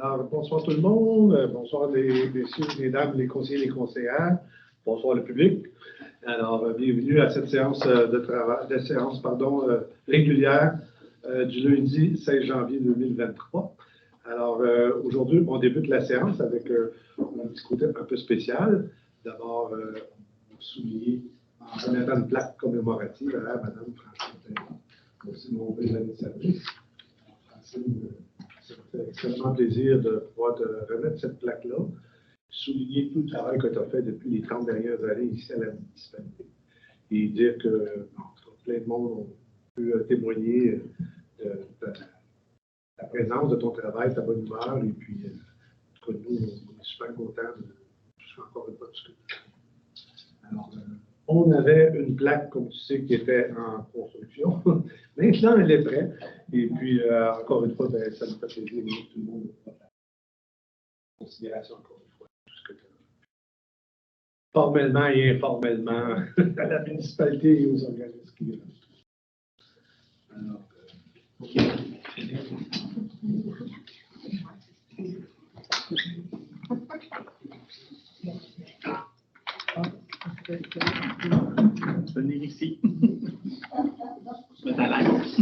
Alors, bonsoir tout le monde, bonsoir les messieurs, les dames, les conseillers, les conseillères, bonsoir le public. Alors, bienvenue à cette séance régulière du lundi 16 janvier 2023. Alors, aujourd'hui, on débute la séance avec un petit côté un peu spécial. D'abord, on va souligner en remettant une plaque commémorative à Mme Francine Taillon, aussi mon bel service. Francine, ça me fait extrêmement plaisir de pouvoir te remettre cette plaque-là, souligner tout le travail que tu as fait depuis les 30 dernières années ici à la municipalité et dire que plein de monde ont pu témoigner de ta présence, de ton travail, ta bonne humeur. Et puis, en tout cas, nous, on est super contents de tout ça, encore une fois, tout ce que tu fais. Alors, on avait une plaque, comme tu sais, qui était en construction. Maintenant, elle est prête. Et puis, encore une fois, ça nous fait plaisir de tout le monde en considération, encore une fois, tout ce que tu as formellement et informellement à la municipalité et aux organismes qui alors, venir ici. Se mettre à l'aise.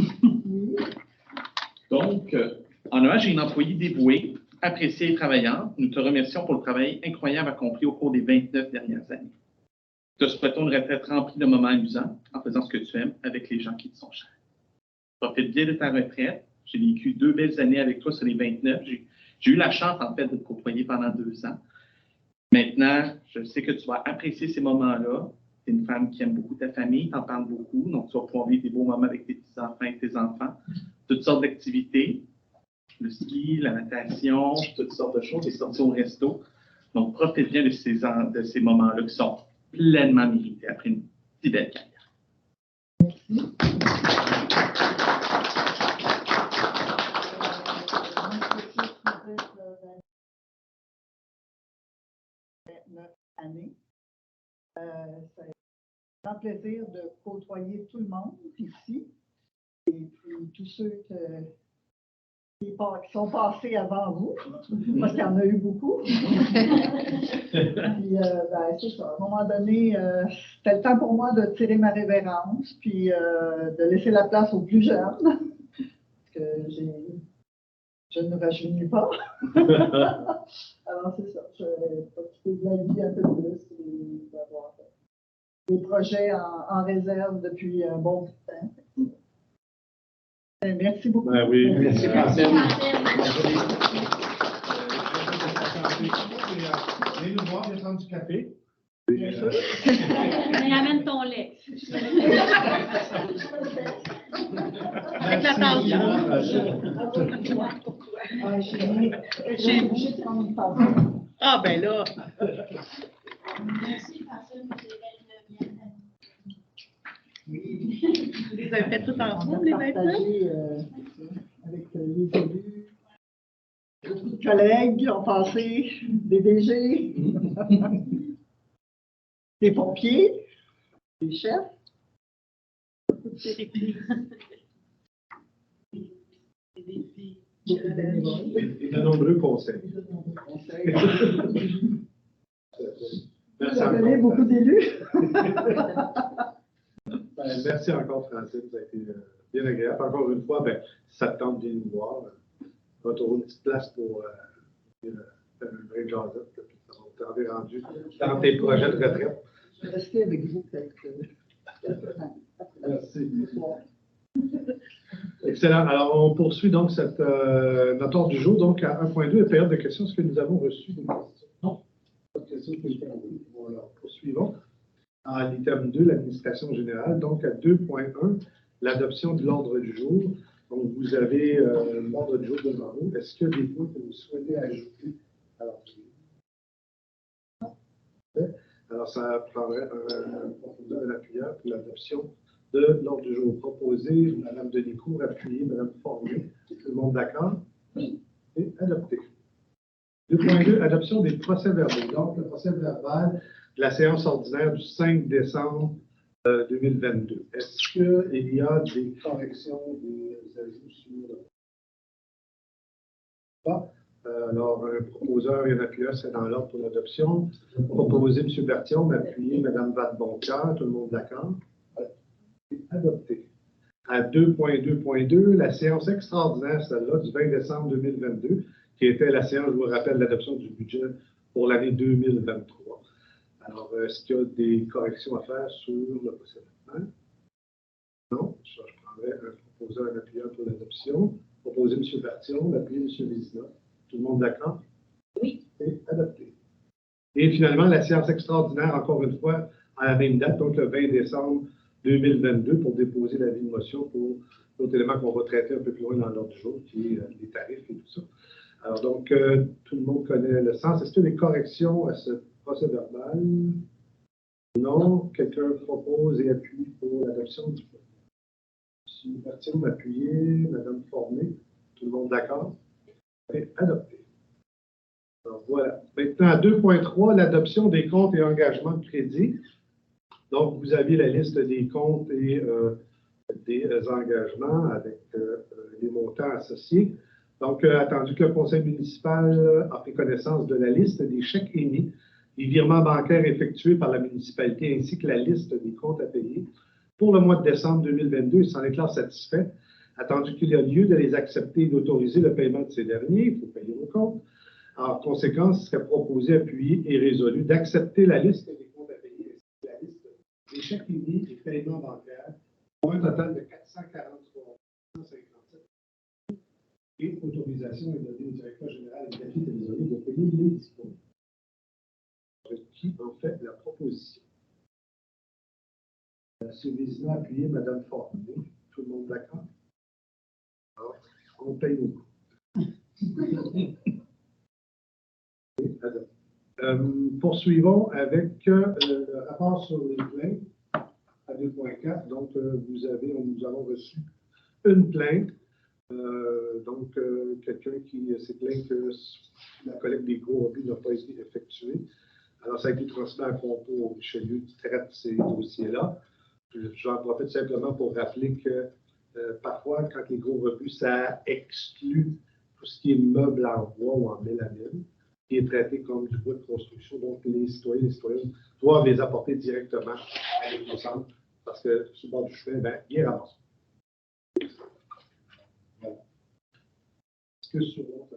Donc, en hommage à une employée dévouée, appréciée et travaillante, nous te remercions pour le travail incroyable accompli au cours des 29 dernières années. Te souhaitons une retraite remplie de moments amusants en faisant ce que tu aimes avec les gens qui te sont chers. Profite bien de ta retraite. J'ai vécu 2 belles années avec toi sur les 29. J'ai eu la chance, en fait, de te côtoyer pendant 2 ans. Maintenant, je sais que tu vas apprécier ces moments-là. Tu es une femme qui aime beaucoup ta famille, tu en parles beaucoup, donc tu vas pouvoir vivre des beaux moments avec tes petits-enfants et tes enfants. Toutes sortes d'activités, le ski, la natation, toutes sortes de choses, les sorties au resto. Donc, profite bien de ces moments-là qui sont pleinement mérités après une si belle carrière. Merci. Année. C'est un grand plaisir de côtoyer tout le monde ici et puis tous ceux qui sont passés avant vous, parce qu'il y en a eu beaucoup. Puis, c'est ça. À un moment donné, c'était le temps pour moi de tirer ma révérence, puis de laisser la place aux plus jeunes, parce que je ne rajeunis pas. Alors, c'est ça. Je vais profiter de la vie un peu plus et d'avoir des projets en réserve depuis un bon bout de temps. Merci beaucoup. Ben oui, merci. Viens nous voir, viens prendre du café. Bien sûr. Mais amène ton lait. Avec la tasse. Ah, ben là. Merci, Francine, pour les 29e année. Oui. Vous les avez fait toutes ensemble, les 29? Avec les élus. Beaucoup de collègues qui ont passé, des DG, des pompiers, des chefs. Et de nombreux conseils. Merci Vous connaissez beaucoup d'élus. Merci encore, Francine. Ça a été bien agréable. Encore une fois, si ça te tente bien nous voir, on va trouver une petite place pour faire un vrai jazzette. Puis on t'en rendu dans tes projets de retraite. Je vais rester avec vous quelques temps. Merci. Excellent. Alors, on poursuit donc notre ordre du jour. Donc, à 1.2, la période de questions. Est-ce que nous avons reçu des questions? Non. Pas de questions qui ont été. Voilà, poursuivons. À l'item 2, l'administration générale. Donc, à 2.1, l'adoption de l'ordre du jour. Donc, vous avez l'ordre du jour devant vous. Est-ce qu'il y a des points que vous souhaitez ajouter à l'ordre du jour? Alors, ça prendrait un profondeur et l'appuyeur pour l'adoption de l'ordre du jour proposé. Mme Deniscourt, appuyée, Mme Formier. Tout le monde d'accord? Oui. Et adopté. 2.2, adoption des procès-verbaux. Donc, le procès-verbal de la séance ordinaire du 5 décembre 2022. Est-ce qu'il y a des corrections, des ajouts sur le... Pas? Alors, un proposeur et un appuyeur, c'est dans l'ordre pour l'adoption. Proposer M. Bertillon, appuyer Mme Vadeboncoeur. Tout le monde d'accord? Adopté. À 2.2.2, la séance extraordinaire, celle-là, du 20 décembre 2022, qui était la séance, je vous rappelle, l'adoption du budget pour l'année 2023. Alors, est-ce qu'il y a des corrections à faire sur le procédure? Non. Je prendrai un proposeur et un appuyeur pour l'adoption. Proposer M. Bertillon, appuyer M. Vézina. Tout le monde d'accord? Oui. Et adopté. Et finalement, la séance extraordinaire, encore une fois, à la même date, donc le 20 décembre 2022, pour déposer l'avis de motion pour l'autre élément qu'on va traiter un peu plus loin dans l'ordre du jour, qui est les tarifs et tout ça. Alors donc, tout le monde connaît le sens. Est-ce qu'il y a des corrections à ce procès-verbal? Non. Quelqu'un propose et appuie pour l'adoption du plan. M. Bertillon, appuyé. Mme Formé. Tout le monde d'accord? Et adopté. Alors voilà. Maintenant, à 2.3, l'adoption des comptes et engagements de crédit. Donc, vous avez la liste des comptes et des engagements avec les montants associés. Donc, attendu que le conseil municipal a pris connaissance de la liste des chèques émis, les virements bancaires effectués par la municipalité ainsi que la liste des comptes à payer pour le mois de décembre 2022, il s'en déclare satisfait. Attendu qu'il y a lieu de les accepter et d'autoriser le paiement de ces derniers, il faut payer vos comptes. En conséquence, il serait proposé, appuyé et résolu d'accepter la liste des comptes à payer ainsi que la liste des chèques émis et paiements bancaires pour un total de 443 157 et autorisation est donnée au directeur général et David Denisoli de payer les dispôts. Qui en fait la proposition? M. Vézina appuyé, Mme Fortuné. Tout le monde d'accord? Alors, on paye nos coûts. Poursuivons avec le rapport sur les plaintes à 2.4. Donc, nous avons reçu une plainte. Quelqu'un qui s'est plaint que la collecte des gros rebuts n'a pas été effectuée. Alors, ça a été transmis à Compo Richelieu qui traite ces dossiers-là. J'en profite simplement pour rappeler que parfois, quand les gros rebuts, ça exclut tout ce qui est meuble en bois ou en mélamine, qui est traité comme du bois de construction. Donc, les citoyennes doivent les apporter directement à l'éco-centre parce que sur le bord du chemin, ils ramassent. Voilà. Est-ce que sur l'autre,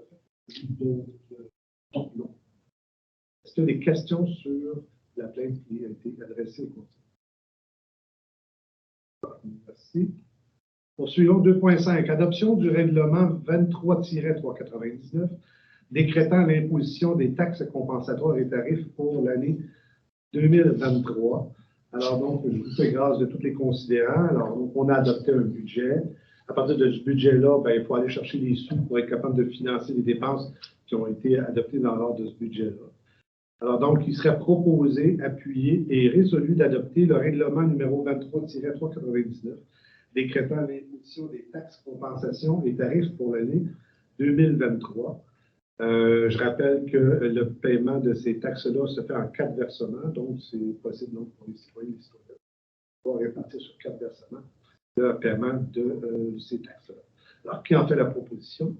non. Est-ce qu'il y a des questions sur la plainte qui a été adressée au conseil? Merci. Poursuivons 2.5. Adoption du règlement 23-399 décrétant l'imposition des taxes compensatoires et tarifs pour l'année 2023. Alors donc, je vous fais grâce de tous les considérants. Alors donc, on a adopté un budget. À partir de ce budget-là, il faut aller chercher les sous pour être capable de financer les dépenses qui ont été adoptées dans l'ordre de ce budget-là. Alors donc, il serait proposé, appuyé et résolu d'adopter le règlement numéro 23-399 décrétant l'imposition des taxes, compensations et tarifs pour l'année 2023. Je rappelle que le paiement de ces taxes-là se fait en 4 versements, donc c'est possible donc, pour les citoyens et les citoyennes de pouvoir répartir sur 4 versements le paiement de ces taxes-là. Alors, qui en fait la proposition?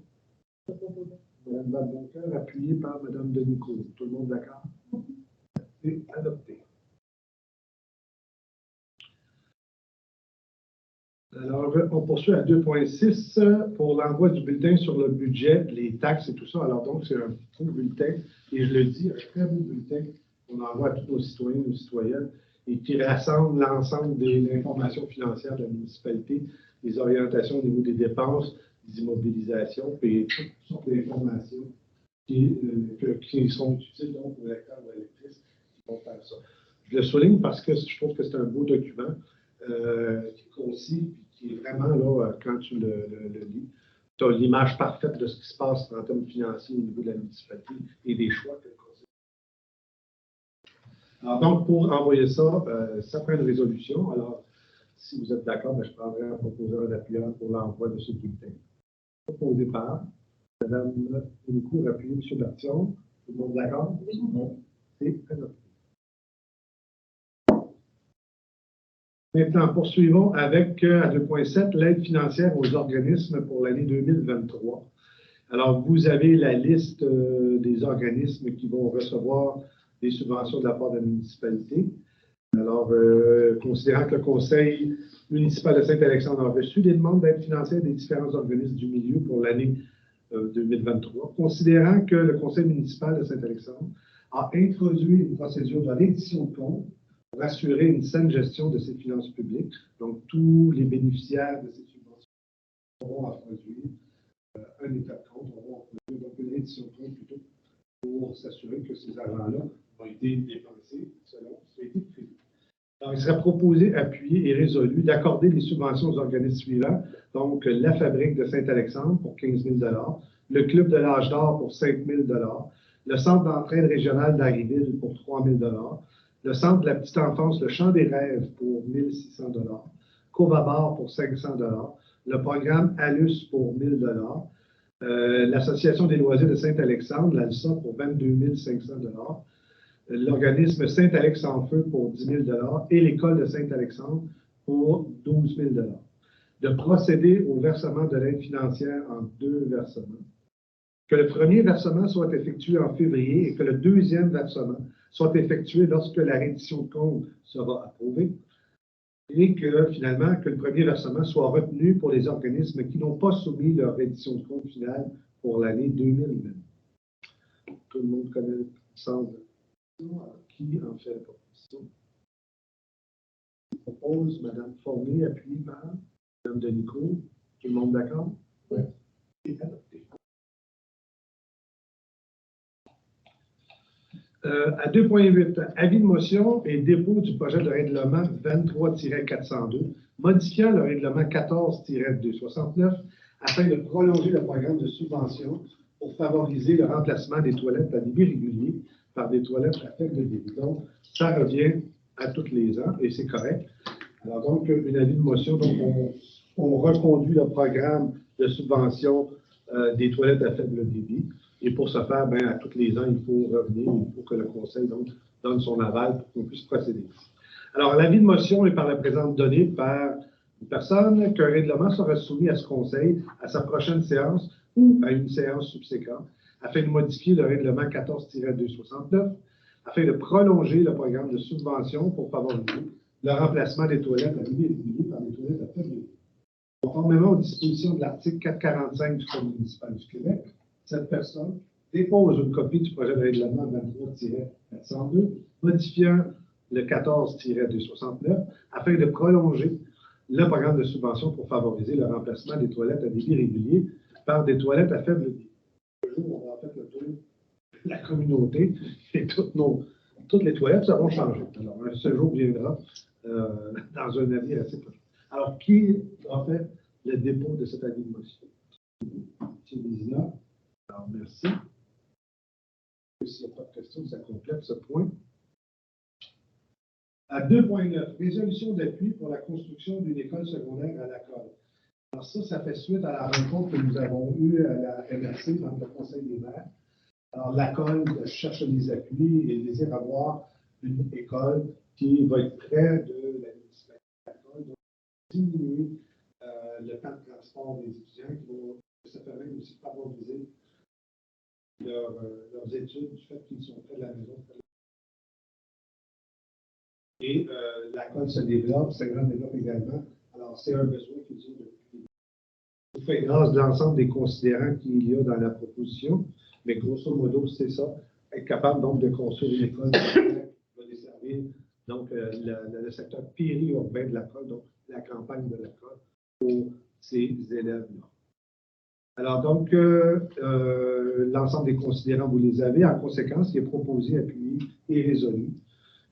Mme Vadeboncoeur, appuyée par Mme Denicourt. Tout le monde d'accord? C'est adopté. Alors, on poursuit à 2.6 pour l'envoi du bulletin sur le budget, les taxes et tout ça. Alors, donc, c'est un beau bulletin, et je le dis, un très beau bulletin qu'on envoie à tous nos citoyens et nos citoyennes et qui rassemble l'ensemble de l'information financière de la municipalité, les orientations au niveau des dépenses, des immobilisations, et toutes sortes d'informations qui sont utiles donc aux lecteurs ou lectrices qui vont faire ça. Je le souligne parce que je trouve que c'est un beau document qui est concis, qui est vraiment, là, quand tu le lis, tu as l'image parfaite de ce qui se passe en termes financiers au niveau de la municipalité et des choix que le conseil. Alors, donc, pour envoyer ça, ça prend une résolution. Alors, si vous êtes d'accord, je prendrai un proposeur d'appuyeur pour l'envoi de ce bulletin. Proposé par Mme Denicourt, appuyé M. Bertillon. Tout le monde d'accord? Oui. C'est adopté. Maintenant, poursuivons avec, à 2.7, l'aide financière aux organismes pour l'année 2023. Alors, vous avez la liste des organismes qui vont recevoir des subventions de la part de la municipalité. Alors, considérant que le Conseil municipal de Saint-Alexandre a reçu des demandes d'aide financière des différents organismes du milieu pour l'année 2023, considérant que le Conseil municipal de Saint-Alexandre a introduit une procédure de reddition de comptes pour assurer une saine gestion de ses finances publiques. Donc, tous les bénéficiaires de ces subventions auront à produire un état de compte, auront à produire donc une reddition de compte plutôt pour s'assurer que ces argents-là ont été dépensés selon ce qui a été prévu. Alors, il sera proposé, appuyé et résolu d'accorder les subventions aux organismes suivants. Donc, la Fabrique de Saint-Alexandre pour 15 000 le Club de l'Âge d'Or pour 5 000 le Centre d'entraide régional d'Harryville pour 3 000 le Centre de la petite enfance, le Champ des rêves pour 1 600 Covabar pour 500 le programme ALUS pour 1 000 l'Association des loisirs de Saint-Alexandre, l'ALSA, pour 22 500 l'organisme Saint-Alex en feu pour 10 000 et l'École de Saint-Alexandre pour 12 000 de procéder au versement de l'aide financière en 2 versements. Que le premier versement soit effectué en février et que le deuxième versement soit effectué lorsque la reddition de compte sera approuvée et que finalement, que le premier versement soit retenu pour les organismes qui n'ont pas soumis leur reddition de compte finale pour l'année 2020. Tout le monde connaît le sens de qui en fait la proposition? Je propose Mme Fournier, appuyée par Mme Denicourt. Tout le monde d'accord? Oui. Et adopté. À 2.8, avis de motion et dépôt du projet de règlement 23-402, modifiant le règlement 14-269 afin de prolonger le programme de subvention pour favoriser le remplacement des toilettes à débit régulier par des toilettes à faible débit. Donc, ça revient à tous les ans et c'est correct. Alors donc, une avis de motion, donc on reconduit le programme de subvention des toilettes à faible débit. Et pour ce faire, à tous les ans, il faut revenir, il faut que le Conseil donc, donne son aval pour qu'on puisse procéder. Alors, l'avis de motion est par la présente donné par une personne qu'un règlement sera soumis à ce Conseil à sa prochaine séance ou à une séance subséquente afin de modifier le règlement 14-269, afin de prolonger le programme de subvention pour favoriser le remplacement des toilettes à débit régulier par des toilettes à faible débit. Conformément aux dispositions de l'article 445 du Code municipal du Québec, cette personne dépose une copie du projet de règlement 23-402, modifiant le 14-269, afin de prolonger le programme de subvention pour favoriser le remplacement des toilettes à débit régulier par des toilettes à faible débit. Un jour, on va faire le tour de la communauté et toutes les toilettes seront changées. Alors, ce jour viendra dans un avis assez proche. Alors, qui a fait le dépôt de cet avis de motion? M. Vézina. Alors, merci. S'il n'y a pas de questions, ça complète ce point. À 2.9, résolution d'appui pour la construction d'une école secondaire à la Colle. Alors ça fait suite à la rencontre que nous avons eue à la MRC dans le Conseil des maires. Alors la Colle cherche des appuis et désire avoir une école qui va être près de la municipalité de la Colle, donc diminuer le temps de transport des étudiants qui vont ça permet aussi de favoriser leurs études du fait qu'ils sont près de la maison. Et la Colle se développe, Saint-Jean développe également. Alors, c'est un besoin qui dure depuis. On fait grâce de l'ensemble des considérants qu'il y a dans la proposition, mais grosso modo, c'est ça. Être capable donc de construire une école qui va desservir donc, le secteur périurbain de la Colle, donc la campagne de la Colle, pour ces élèves-là. Alors, donc, l'ensemble des considérants, vous les avez. En conséquence, il est proposé, appuyé et résolu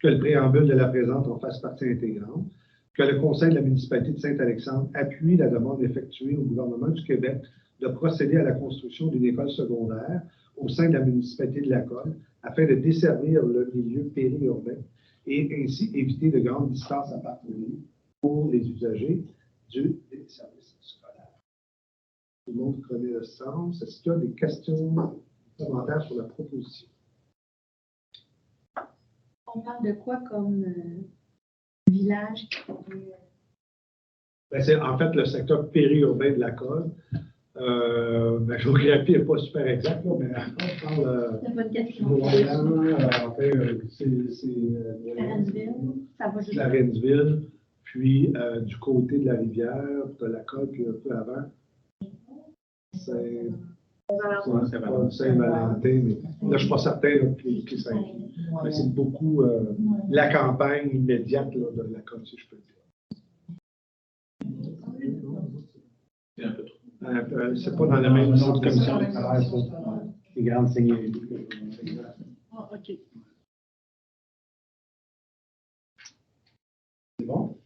que le préambule de la présente en fasse partie intégrante, que le Conseil de la municipalité de Saint-Alexandre appuie la demande effectuée au gouvernement du Québec de procéder à la construction d'une école secondaire au sein de la municipalité de la Colle afin de desservir le milieu périurbain et ainsi éviter de grandes distances à parcourir pour les usagers des services scolaires. Tout le monde connaît le sens. Est-ce qu'il y a des questions, des commentaires sur la proposition? On parle de quoi comme village? C'est en fait le secteur périurbain de la Colle. ma géographie n'est pas super exacte, là, mais on parle C'est pas une question. Montréal, c'est Clarenceville, ça va juste. Clarenceville, puis du côté de la rivière, tu as la côte, puis un peu avant, c'est Saint-Valentin, mais là, je ne suis pas certain là, que ça inclut. Mais c'est beaucoup la campagne immédiate là, de la côte, si je peux dire. C'est un peu trop. C'est pas dans la même zone comme ça. Les grandes seigneuries. Ah, OK. C'est bon.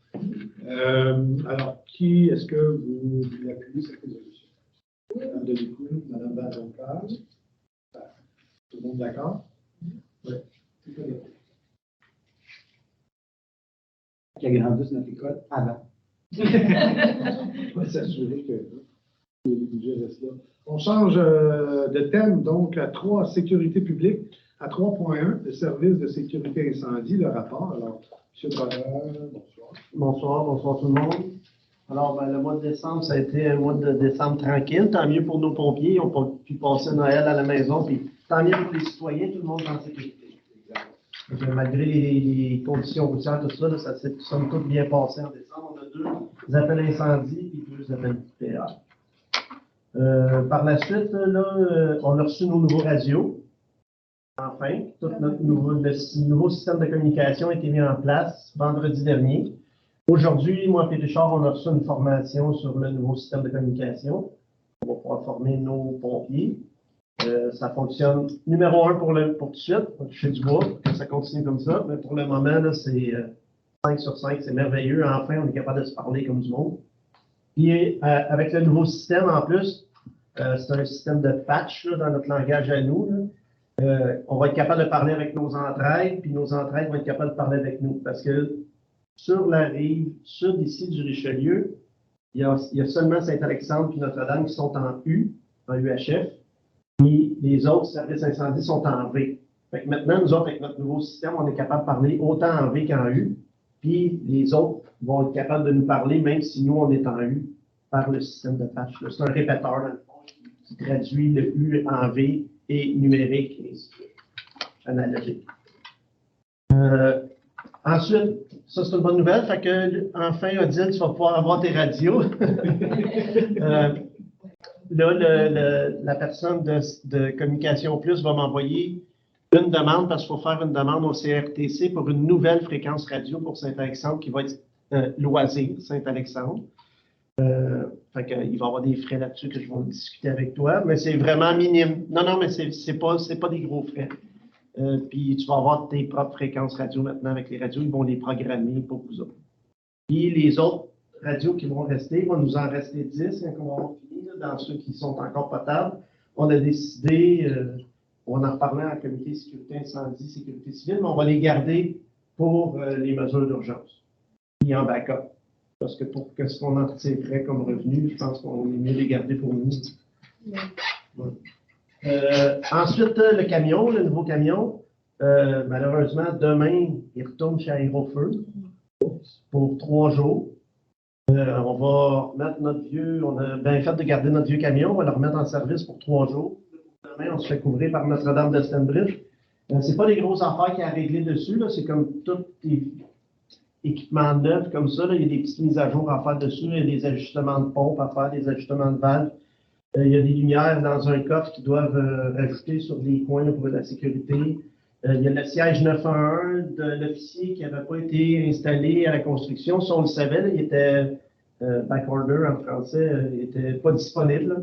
Alors, qui est-ce que vous appuyez cette résolution? Madame Delécourt, Madame Bazoncal. Tout le monde d'accord? Oui. Qui agrandissent notre école avant. On va s'assurer que les budgets restent là. On change de thème, donc, à 3, sécurité publique. À 3.1, le service de sécurité incendie, le rapport. Alors, M. Pollard, bonsoir. Bonsoir tout le monde. Alors, le mois de décembre, ça a été un mois de décembre tranquille. Tant mieux pour nos pompiers. Ils ont pu passer Noël à la maison. Puis, tant mieux pour les citoyens, tout le monde en sécurité. Donc, malgré les conditions routières, tout ça, ça s'est somme toute bien passé en décembre. On a 2 appels incendie et 2 appels nucléaires. Par la suite, là, on a reçu nos nouveaux radios. Enfin, tout le nouveau système de communication a été mis en place vendredi dernier. Aujourd'hui, moi et Richard, on a reçu une formation sur le nouveau système de communication. On va pouvoir former nos pompiers. Ça fonctionne numéro 1 pour tout de suite, on va toucher du bois, que ça continue comme ça. Mais pour le moment, là, c'est 5 sur 5, c'est merveilleux. Enfin, on est capable de se parler comme du monde. Puis, avec le nouveau système, en plus, c'est un système de patch là, dans notre langage à nous. Là. On va être capable de parler avec nos entrailles, puis nos entrailles vont être capables de parler avec nous. Parce que sur la rive sud ici du Richelieu, il y a seulement Saint-Alexandre puis Notre-Dame qui sont en U, en UHF, puis les autres services incendies sont en V. Fait que maintenant, nous autres, avec notre nouveau système, on est capable de parler autant en V qu'en U, puis les autres vont être capables de nous parler, même si nous, on est en U, par le système de patch. C'est un répéteur, dans le fond, qui traduit le U en V et numérique, et ainsi de suite, analogique. Ensuite, ça c'est une bonne nouvelle, fait que enfin, Odile, tu vas pouvoir avoir tes radios. Là, la personne de Communication Plus va m'envoyer une demande, parce qu'il faut faire une demande au CRTC pour une nouvelle fréquence radio pour Saint-Alexandre qui va être loisir, Saint-Alexandre. Fait qu'il va y avoir des frais là-dessus que je vais discuter avec toi, mais c'est vraiment minime. Non, mais c'est pas des gros frais. Puis tu vas avoir tes propres fréquences radio maintenant avec les radios, ils vont les programmer pour vous autres. Puis les autres radios qui vont rester, il va nous en rester 10 quand on va avoir fini, là, dans ceux qui sont encore potables. On a décidé, on en reparlait en comité sécurité incendie, sécurité civile, mais on va les garder pour les mesures d'urgence. Puis en backup. Parce que pour ce qu'on en tirerait comme revenu, je pense qu'on est mieux les garder pour nous. Ouais. Ensuite, le camion, le nouveau camion, malheureusement, demain, il retourne chez Aérofeu pour 3 jours. On va remettre notre vieux, on a bien fait de garder notre vieux camion, on va le remettre en service pour 3 jours. Demain, on se fait couvrir par Notre-Dame de Stanbridge. C'est pas des grosses affaires qu'il y a à régler dessus, là, c'est comme tous les équipements neufs comme ça, là, il y a des petites mises à jour à faire dessus, il y a des ajustements de pompe à faire, des ajustements de valves. Il y a des lumières dans un coffre qui doivent rajouter sur les coins pour la sécurité. Il y a le siège 911 de l'officier qui n'avait pas été installé à la construction. Si on le savait, là, il était backorder en français, il n'était pas disponible. Là.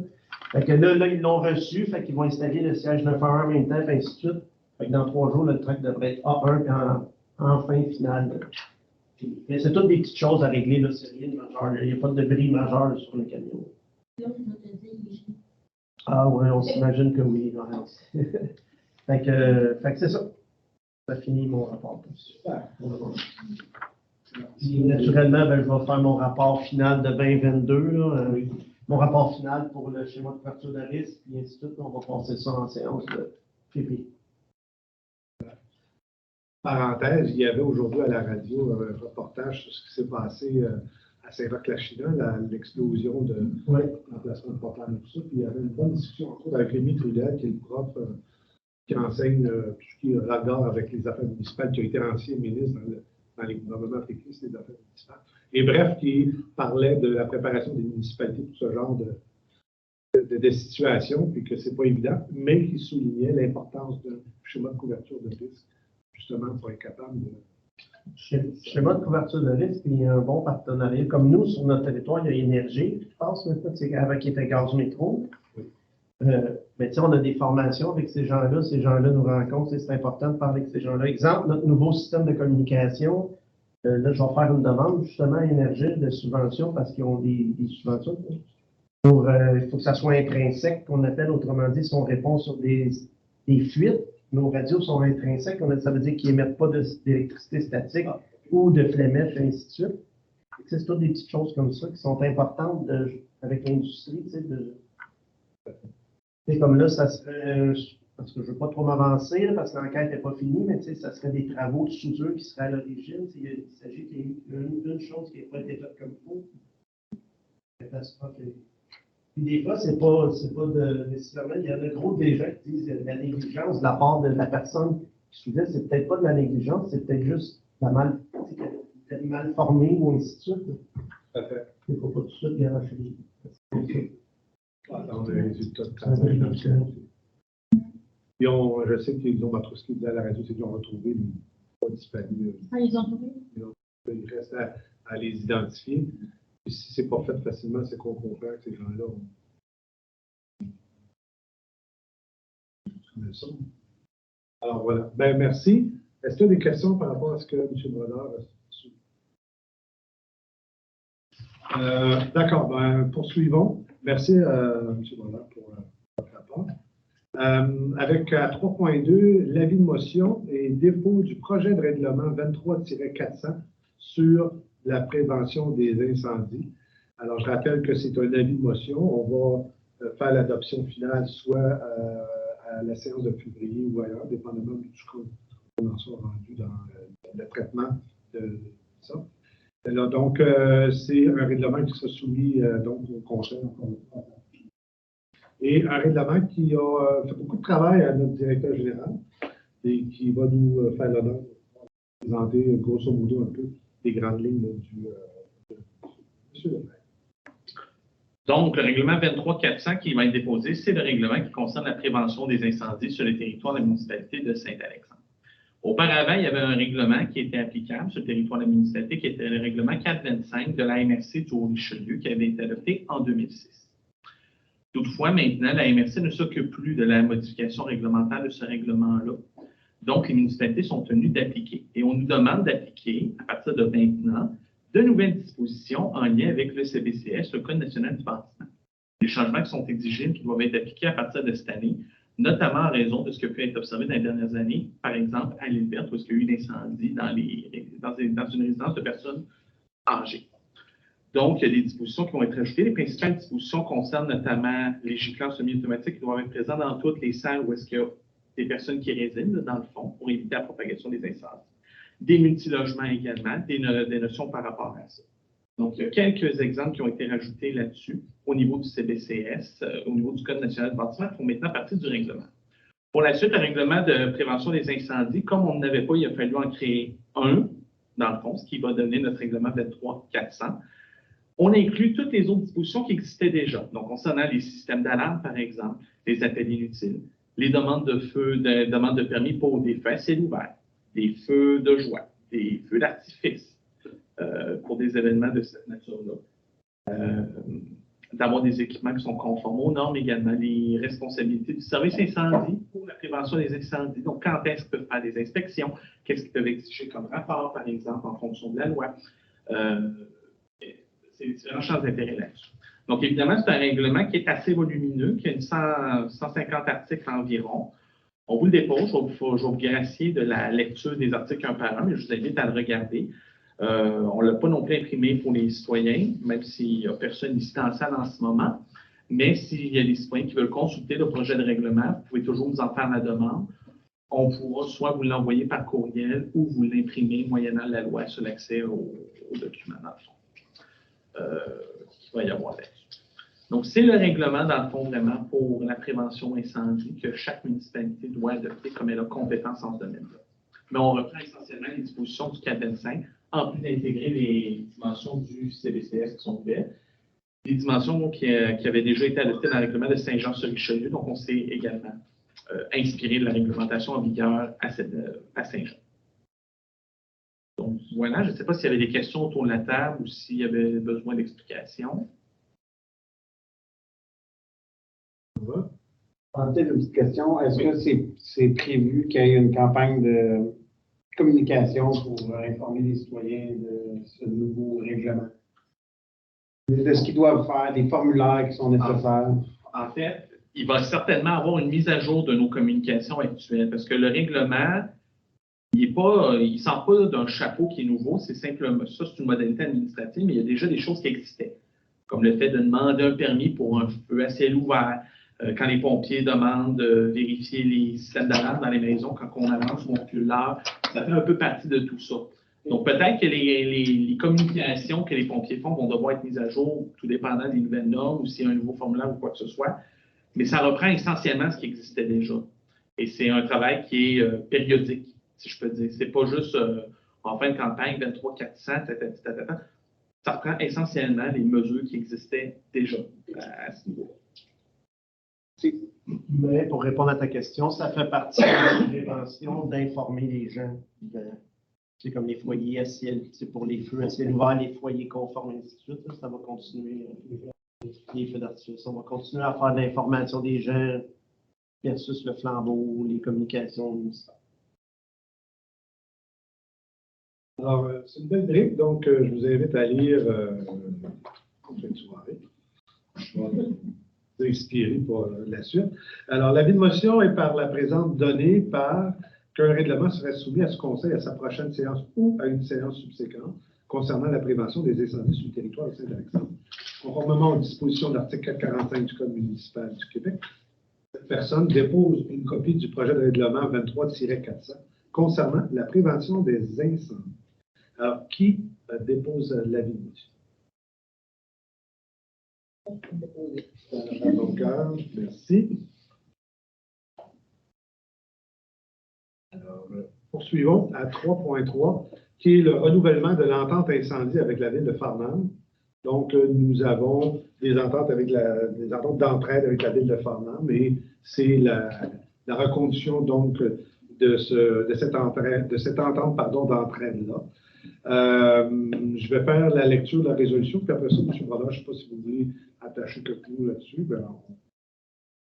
Fait que là, ils l'ont reçu, fait qu'ils vont installer le siège 911 en même temps, et ainsi de suite. Fait que dans 3 jours, le truck devrait être A1 en fin finale. Mais c'est toutes des petites choses à régler, là, c'est rien de majeur. Il n'y a pas de débris majeur sur le camion. Ah ouais, on s'imagine que oui. fait que c'est ça. Ça finit mon rapport. Super. Puis, naturellement, je vais faire mon rapport final de 2022. Là, mon rapport final pour le schéma de couverture de risque, puis ainsi de suite. On va passer ça en séance de PP. Parenthèse, il y avait aujourd'hui à la radio un reportage sur ce qui s'est passé à Saint-Roch-la-China, l'explosion de l'emplacement de propane et tout ça. Puis il y avait une bonne discussion, entre autres, avec Rémi Trudel, qui est le prof qui enseigne tout ce qui est regard avec les affaires municipales, qui a été ancien ministre dans les gouvernements africains, des affaires municipales. Et bref, qui parlait de la préparation des municipalités pour ce genre de situation, puis que c'est pas évident, mais qui soulignait l'importance d'un schéma de couverture de risque, justement, pour être capable de... Schéma de couverture de risque, puis un bon partenariat. Comme nous, sur notre territoire, il y a Énergie, je pense, maintenant, c'est avant qui était Gaz Métro. Oui. Mais tu sais, on a des formations avec ces gens-là nous rencontrent, c'est important de parler avec ces gens-là. Exemple, notre nouveau système de communication, là, je vais faire une demande justement à Énergie de subventions parce qu'ils ont des subventions. Il faut que ça soit intrinsèque, qu'on appelle, autrement dit, si on répond sur des fuites, nos radios sont intrinsèques, ça veut dire qu'ils n'émettent pas d'électricité statique ou de flémèche, et ainsi de suite. C'est toutes des petites choses comme ça qui sont importantes avec l'industrie. C'est comme là, ça serait, parce que je ne veux pas trop m'avancer, parce que l'enquête n'est pas finie, mais ça serait des travaux de soudure qui seraient à l'origine. Il s'agit d'une chose qui n'est pas été faite comme il faut. Puis des fois, c'est pas nécessairement, il y en a gros des gens qui disent la négligence de la part de la personne qui soudait, c'est peut-être pas de la négligence, c'est peut-être juste mal formée ou ainsi de suite. Tout à fait. Il ne faut pas tout de suite garocher. Attendre les résultats de travail dans le cas. Je sais qu'ils ont tout ce qu'ils disaient à la radio, c'est qu'ils ont retrouvé les pas disparus. Ils ont trouvé? Il reste à les identifier. Et si ce n'est pas fait facilement, c'est qu'on comprend que ces gens-là ont. Alors voilà. Ben merci. Est-ce qu'il y a des questions par rapport à ce que M. Brodeur a su? D'accord. Ben, poursuivons. Merci M. Brodeur pour votre rapport. Avec 3.2, l'avis de motion et dépôt du projet de règlement 23-400 sur la prévention des incendies. Alors, je rappelle que c'est un avis de motion. On va faire l'adoption finale soit à la séance de février ou ailleurs, dépendamment du qu'on en soit rendu dans le traitement de ça. Alors, donc, c'est un règlement qui sera soumis donc, au Conseil. Et un règlement qui a fait beaucoup de travail à notre directeur général et qui va nous faire l'honneur de présenter grosso modo un peu les grandes lignes du monsieur le maire. Donc, le règlement 23-400 qui va être déposé, c'est le règlement qui concerne la prévention des incendies sur le territoire de la municipalité de Saint-Alexandre. Auparavant, il y avait un règlement qui était applicable sur le territoire de la municipalité, qui était le règlement 425 de la MRC du Haut-Richelieu, qui avait été adopté en 2006. Toutefois, maintenant, la MRC ne s'occupe plus de la modification réglementaire de ce règlement-là. Donc, les municipalités sont tenues d'appliquer. Et on nous demande d'appliquer, à partir de maintenant, de nouvelles dispositions en lien avec le CBCS, le Code national du bâtiment. Les changements qui sont exigés, qui doivent être appliqués à partir de cette année, notamment en raison de ce qui a pu être observé dans les dernières années, par exemple à l'île verte, où il y a eu l'incendie dans une résidence de personnes âgées. Donc, il y a des dispositions qui vont être ajoutées. Les principales dispositions concernent notamment les gicleurs semi-automatiques qui doivent être présents dans toutes les salles où est-ce qu'il y a des personnes qui résident, dans le fond, pour éviter la propagation des incendies. Des multilogements également, des notions par rapport à ça. Donc, il y a quelques exemples qui ont été rajoutés là-dessus au niveau du CBCS, au niveau du Code national du bâtiment, qui font maintenant partie du règlement. Pour la suite, le règlement de prévention des incendies, comme on n'avait pas, il a fallu en créer un, dans le fond, ce qui va donner notre règlement 23-400. On inclut toutes les autres dispositions qui existaient déjà. Donc, concernant les systèmes d'alarme, par exemple, les appels inutiles, les demandes de feu, demandes de permis pour des feux à ciel ouvert, des feux de joie, des feux d'artifice pour des événements de cette nature-là. D'avoir des équipements qui sont conformes aux normes également, les responsabilités du service incendie pour la prévention des incendies. Donc, quand est-ce qu'ils peuvent faire des inspections? Qu'est-ce qu'ils peuvent exiger comme rapport, par exemple, en fonction de la loi? C'est différents champs d'intérêt là-dessus. Donc, évidemment, c'est un règlement qui est assez volumineux, qui a 150 articles environ. On vous le dépose, je vais vous gracier de la lecture des articles un par un, mais je vous invite à le regarder. On ne l'a pas non plus imprimé pour les citoyens, même s'il n'y a personne ici dans la salle en ce moment. Mais s'il y a des citoyens qui veulent consulter le projet de règlement, vous pouvez toujours nous en faire la demande. On pourra soit vous l'envoyer par courriel ou vous l'imprimer moyennant la loi sur l'accès aux documents dans le fond. qu'il va y avoir là-dessus. Donc, c'est le règlement, dans le fond, vraiment, pour la prévention incendie que chaque municipalité doit adopter comme elle a compétence en ce domaine-là. Mais on reprend essentiellement les dispositions du 425, en plus d'intégrer les dimensions du CBCS qui sont nouvelles, des dimensions qui avaient déjà été adoptées dans le règlement de Saint-Jean-sur-Richelieu. Donc, on s'est également inspiré de la réglementation en vigueur à Saint-Jean. Donc, voilà, je ne sais pas s'il y avait des questions autour de la table ou s'il y avait besoin d'explications. Peut-être une petite question. Est-ce que c'est prévu qu'il y ait une campagne de communication pour informer les citoyens de ce nouveau règlement? De ce qu'ils doivent faire, des formulaires qui sont nécessaires? En fait, il va certainement avoir une mise à jour de nos communications actuelles parce que le règlement, il ne sort pas d'un chapeau qui est nouveau. C'est simplement ça, c'est une modalité administrative, mais il y a déjà des choses qui existaient, comme le fait de demander un permis pour un feu à ciel ouvert. Quand les pompiers demandent de vérifier les systèmes d'alarme dans les maisons, quand on avance ou on recule l'heure, ça fait un peu partie de tout ça. Donc, peut-être que les communications que les pompiers font vont devoir être mises à jour, tout dépendant des nouvelles normes ou s'il y a un nouveau formulaire ou quoi que ce soit. Mais ça reprend essentiellement ce qui existait déjà. Et c'est un travail qui est périodique, si je peux dire. C'est pas juste en fin de campagne, 23 400, ça reprend essentiellement les mesures qui existaient déjà à ce niveau-là. Mais pour répondre à ta question, ça fait partie de la prévention d'informer les gens. C'est comme les foyers à ciel, c'est pour les feux à ciel ouvert, les foyers conformes, et ainsi de suite. Ça va continuer, les feux d'artifice. On va continuer à faire de l'information des gens versus le flambeau, les communications municipales. Alors, c'est une belle brique, donc je vous invite à lire cette soirée. Je vais vous inspirer pour la suite. Alors, l'avis de motion est par la présente donnée par qu'un règlement serait soumis à ce conseil à sa prochaine séance ou à une séance subséquente concernant la prévention des incendies sur le territoire de Saint-Alexandre. Conformément aux dispositions de l'article 445 du Code municipal du Québec, cette personne dépose une copie du projet de règlement 23-400 concernant la prévention des incendies. Alors, qui dépose l'avis de motion? Avocat, merci. Alors, poursuivons à 3.3, qui est le renouvellement de l'entente incendie avec la ville de Farnham. Donc, nous avons des ententes des ententes d'entraide avec la ville de Farnham, et c'est la reconduction donc de cette entente d'entraide-là. Je vais faire la lecture de la résolution, puis après ça, M. Brodeur, je ne sais pas si vous voulez attacher quelque chose là-dessus, ben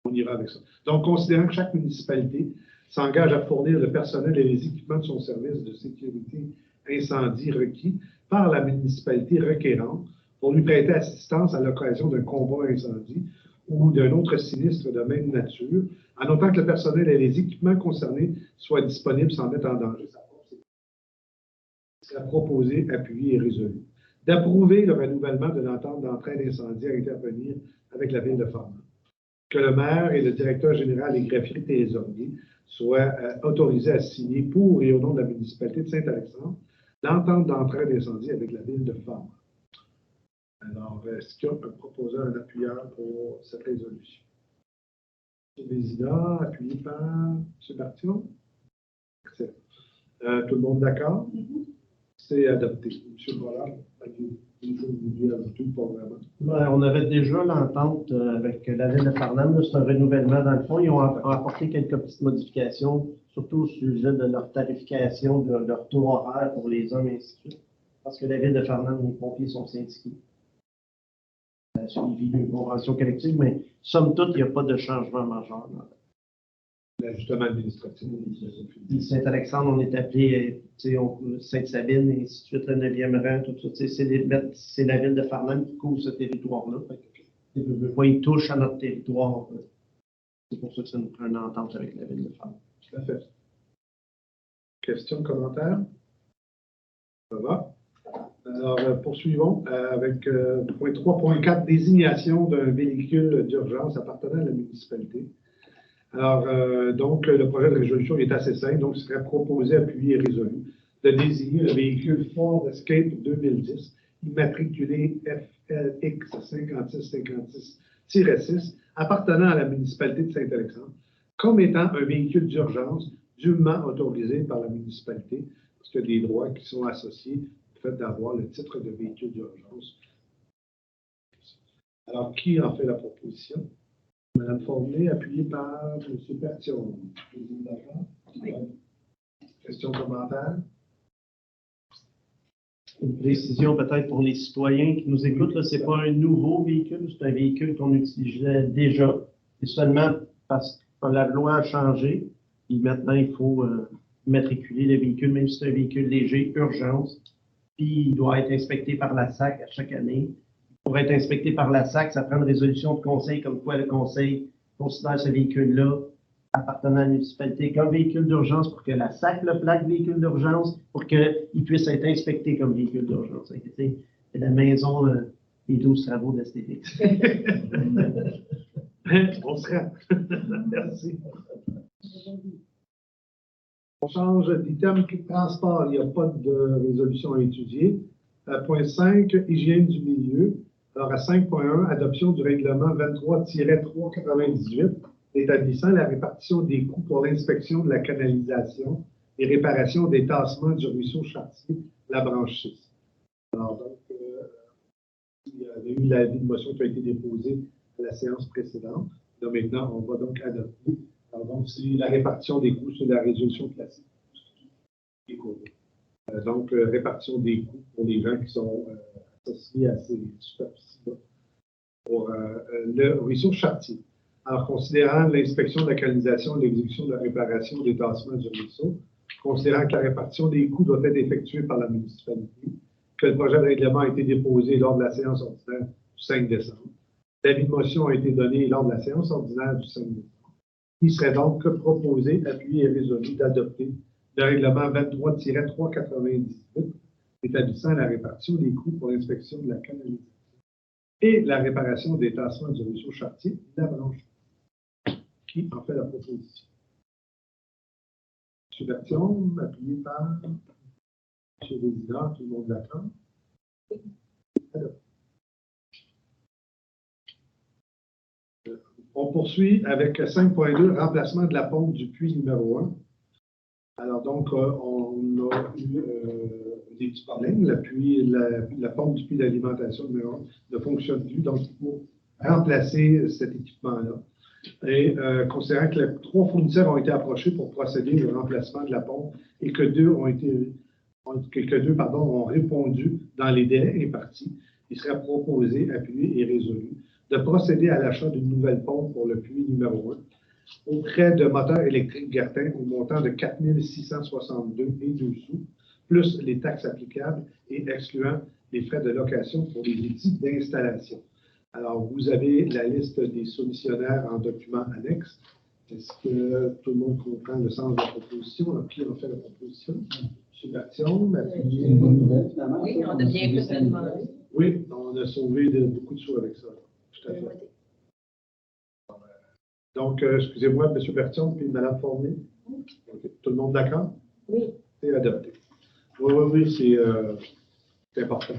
on ira avec ça. Donc, considérant que chaque municipalité s'engage à fournir le personnel et les équipements de son service de sécurité incendie requis par la municipalité requérante pour lui prêter assistance à l'occasion d'un combat incendie ou d'un autre sinistre de même nature, en notant que le personnel et les équipements concernés soient disponibles sans mettre en danger sa propre sécurité. Proposé, appuyé et résolu. D'approuver le renouvellement de l'entente d'entraide incendie à intervenir avec la ville de Farnham. Que le maire et le directeur général et greffier trésorier soient autorisés à signer pour et au nom de la municipalité de Saint-Alexandre l'entente d'entraide incendie avec la ville de Farnham. Alors, est-ce qu'il y a un proposeur, un appuyeur pour cette résolution? M. Bézina, appuyé par M. Bartion. Excellent. Tout le monde d'accord? C'est adopté. M. Brodeur, avez-vous des choses à vous ajouter, pas vraiment? Ouais, on avait déjà l'entente avec la ville de Farnham. C'est un renouvellement dans le fond. Ils ont apporté quelques petites modifications, surtout au sujet de leur tarification, de leur taux horaire pour les hommes et ainsi de suite. Parce que la ville de Farnham, les pompiers sont syndiqués. Suivi d'une convention collective, mais somme toute, il n'y a pas de changement majeur. L'ajustement administratif. Puis Saint-Alexandre, on est appelé Sainte-Sabine, et ainsi de suite, le 9e rang, tout ça. C'est la ville de Farnham qui couvre ce territoire-là. Ils touchent à notre territoire. C'est pour ça que ça nous prend une entente avec la ville de Farnham. Tout à fait. Questions, commentaires? Ça va? Alors, poursuivons avec point 3.4, désignation d'un véhicule d'urgence appartenant à la municipalité. Alors, donc, le projet de résolution est assez simple, donc il serait proposé, appuyé et résolu de désigner le véhicule Ford Escape 2010 immatriculé FLX 5656-6 appartenant à la municipalité de Saint-Alexandre comme étant un véhicule d'urgence dûment autorisé par la municipalité, parce qu'il y a des droits qui sont associés au fait d'avoir le titre de véhicule d'urgence. Alors, qui en fait la proposition? Mme Fournier, appuyée par M. Pertion. D'accord? Oui. Question, commentaire? Une précision peut-être pour les citoyens qui nous écoutent, ce n'est pas un nouveau véhicule, c'est un véhicule qu'on utilisait déjà. C'est seulement parce que la loi a changé, et maintenant il faut immatriculer le véhicule, même si c'est un véhicule léger, urgence, puis il doit être inspecté par la SAC à chaque année. Pour être inspecté par la SAC, ça prend une résolution de conseil comme quoi le conseil considère ce véhicule-là appartenant à la municipalité comme véhicule d'urgence pour que la SAC le plaque véhicule d'urgence pour qu'il puisse être inspecté comme véhicule d'urgence. C'est la maison des 12 travaux de STP. On se rend. Merci. On change d'item transport. Il n'y a pas de résolution à étudier. Point 5, hygiène du milieu. Alors, à 5.1, adoption du règlement 23-398 établissant la répartition des coûts pour l'inspection de la canalisation et réparation des tassements du ruisseau Chartier, la branche 6. Alors, donc, il y avait eu l'avis de motion qui a été déposé à la séance précédente. Là, maintenant, on va donc adopter. Alors, donc, c'est la répartition des coûts sur la résolution classique. Donc, répartition des coûts pour les gens qui sont associés à ces superficies-là pour le ruisseau Chartier. Alors, considérant l'inspection de la canalisation et l'exécution de la réparation des tassements du ruisseau, considérant que la répartition des coûts doit être effectuée par la municipalité, que le projet de règlement a été déposé lors de la séance ordinaire du 5 décembre, l'avis de motion a été donné lors de la séance ordinaire du 5 décembre. Il serait donc proposé, appuyé et résolu d'adopter le règlement 23-398 établissant la répartition des coûts pour l'inspection de la canalisation et la réparation des tassements du ruisseau Chartier, la branche. Qui en fait la proposition? M. Bertion, appuyé par M. Résident, tout le monde d'accord? Alors. On poursuit avec 5.2, remplacement de la pompe du puits numéro 1. Alors donc, on a eu des petits problèmes. La pompe du puits d'alimentation numéro 1 ne fonctionne plus, donc il faut remplacer cet équipement-là. Et considérant que 3 fournisseurs ont été approchés pour procéder au remplacement de la pompe et que 2 ont répondu dans les délais impartis, il serait proposé, appuyé et résolu de procéder à l'achat d'une nouvelle pompe pour le puits numéro 1 auprès de Moteurs électriques Gertin au montant de 4 662,12 sous, plus les taxes applicables et excluant les frais de location pour les outils d'installation. Alors, vous avez la liste des soumissionnaires en document annexe. Est-ce que tout le monde comprend le sens de la proposition? Alors, qui en fait la proposition? M. Bertion, appuyé. C'est une bonne nouvelle, finalement. Oui, on a bien fait de demander. Oui, on a sauvé beaucoup de sous avec ça. Tout à fait. Donc, excusez-moi, M. Bertion, puis Mme Fournier. Okay. Tout le monde d'accord? Oui. C'est adopté. Oui, c'est important.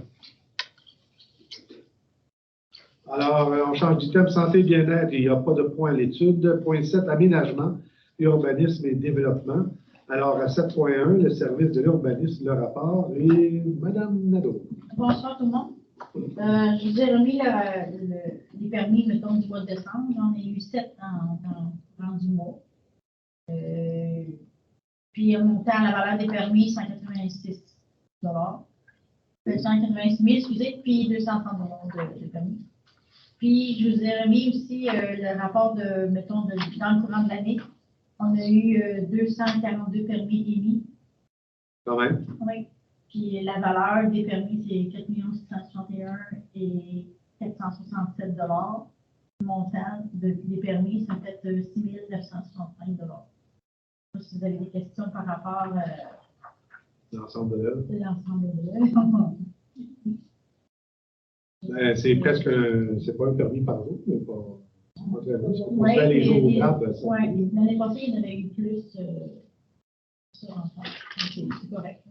Alors, on change d'item santé et bien-être. Il n'y a pas de point à l'étude. Point 7, aménagement, urbanisme et développement. Alors, à 7.1, le service de l'urbanisme, le rapport, et Mme Nadeau. Bonsoir tout le monde. Je vous ai remis les permis, mettons, du mois de décembre. J'en ai eu 7 dans du mois. Puis, en montant la valeur des permis, 186 186 000, excusez, puis 230 de permis. Puis, je vous ai remis aussi le rapport de, mettons, dans le courant de l'année. On a eu 242 permis émis. Quand même. Oui. Puis la valeur des permis, c'est 4 661 et 467 $. Le montant des permis, ça fait 6 965 $. Si vous avez des questions par rapport à L'ensemble de l'œuvre. l'ensemble de Ben, c'est presque, c'est pas un permis par jour, mais pas très bon. Oui, Les jours ouvrables. l'année passée, il y en avait eu plus sur ensemble. C'est correct.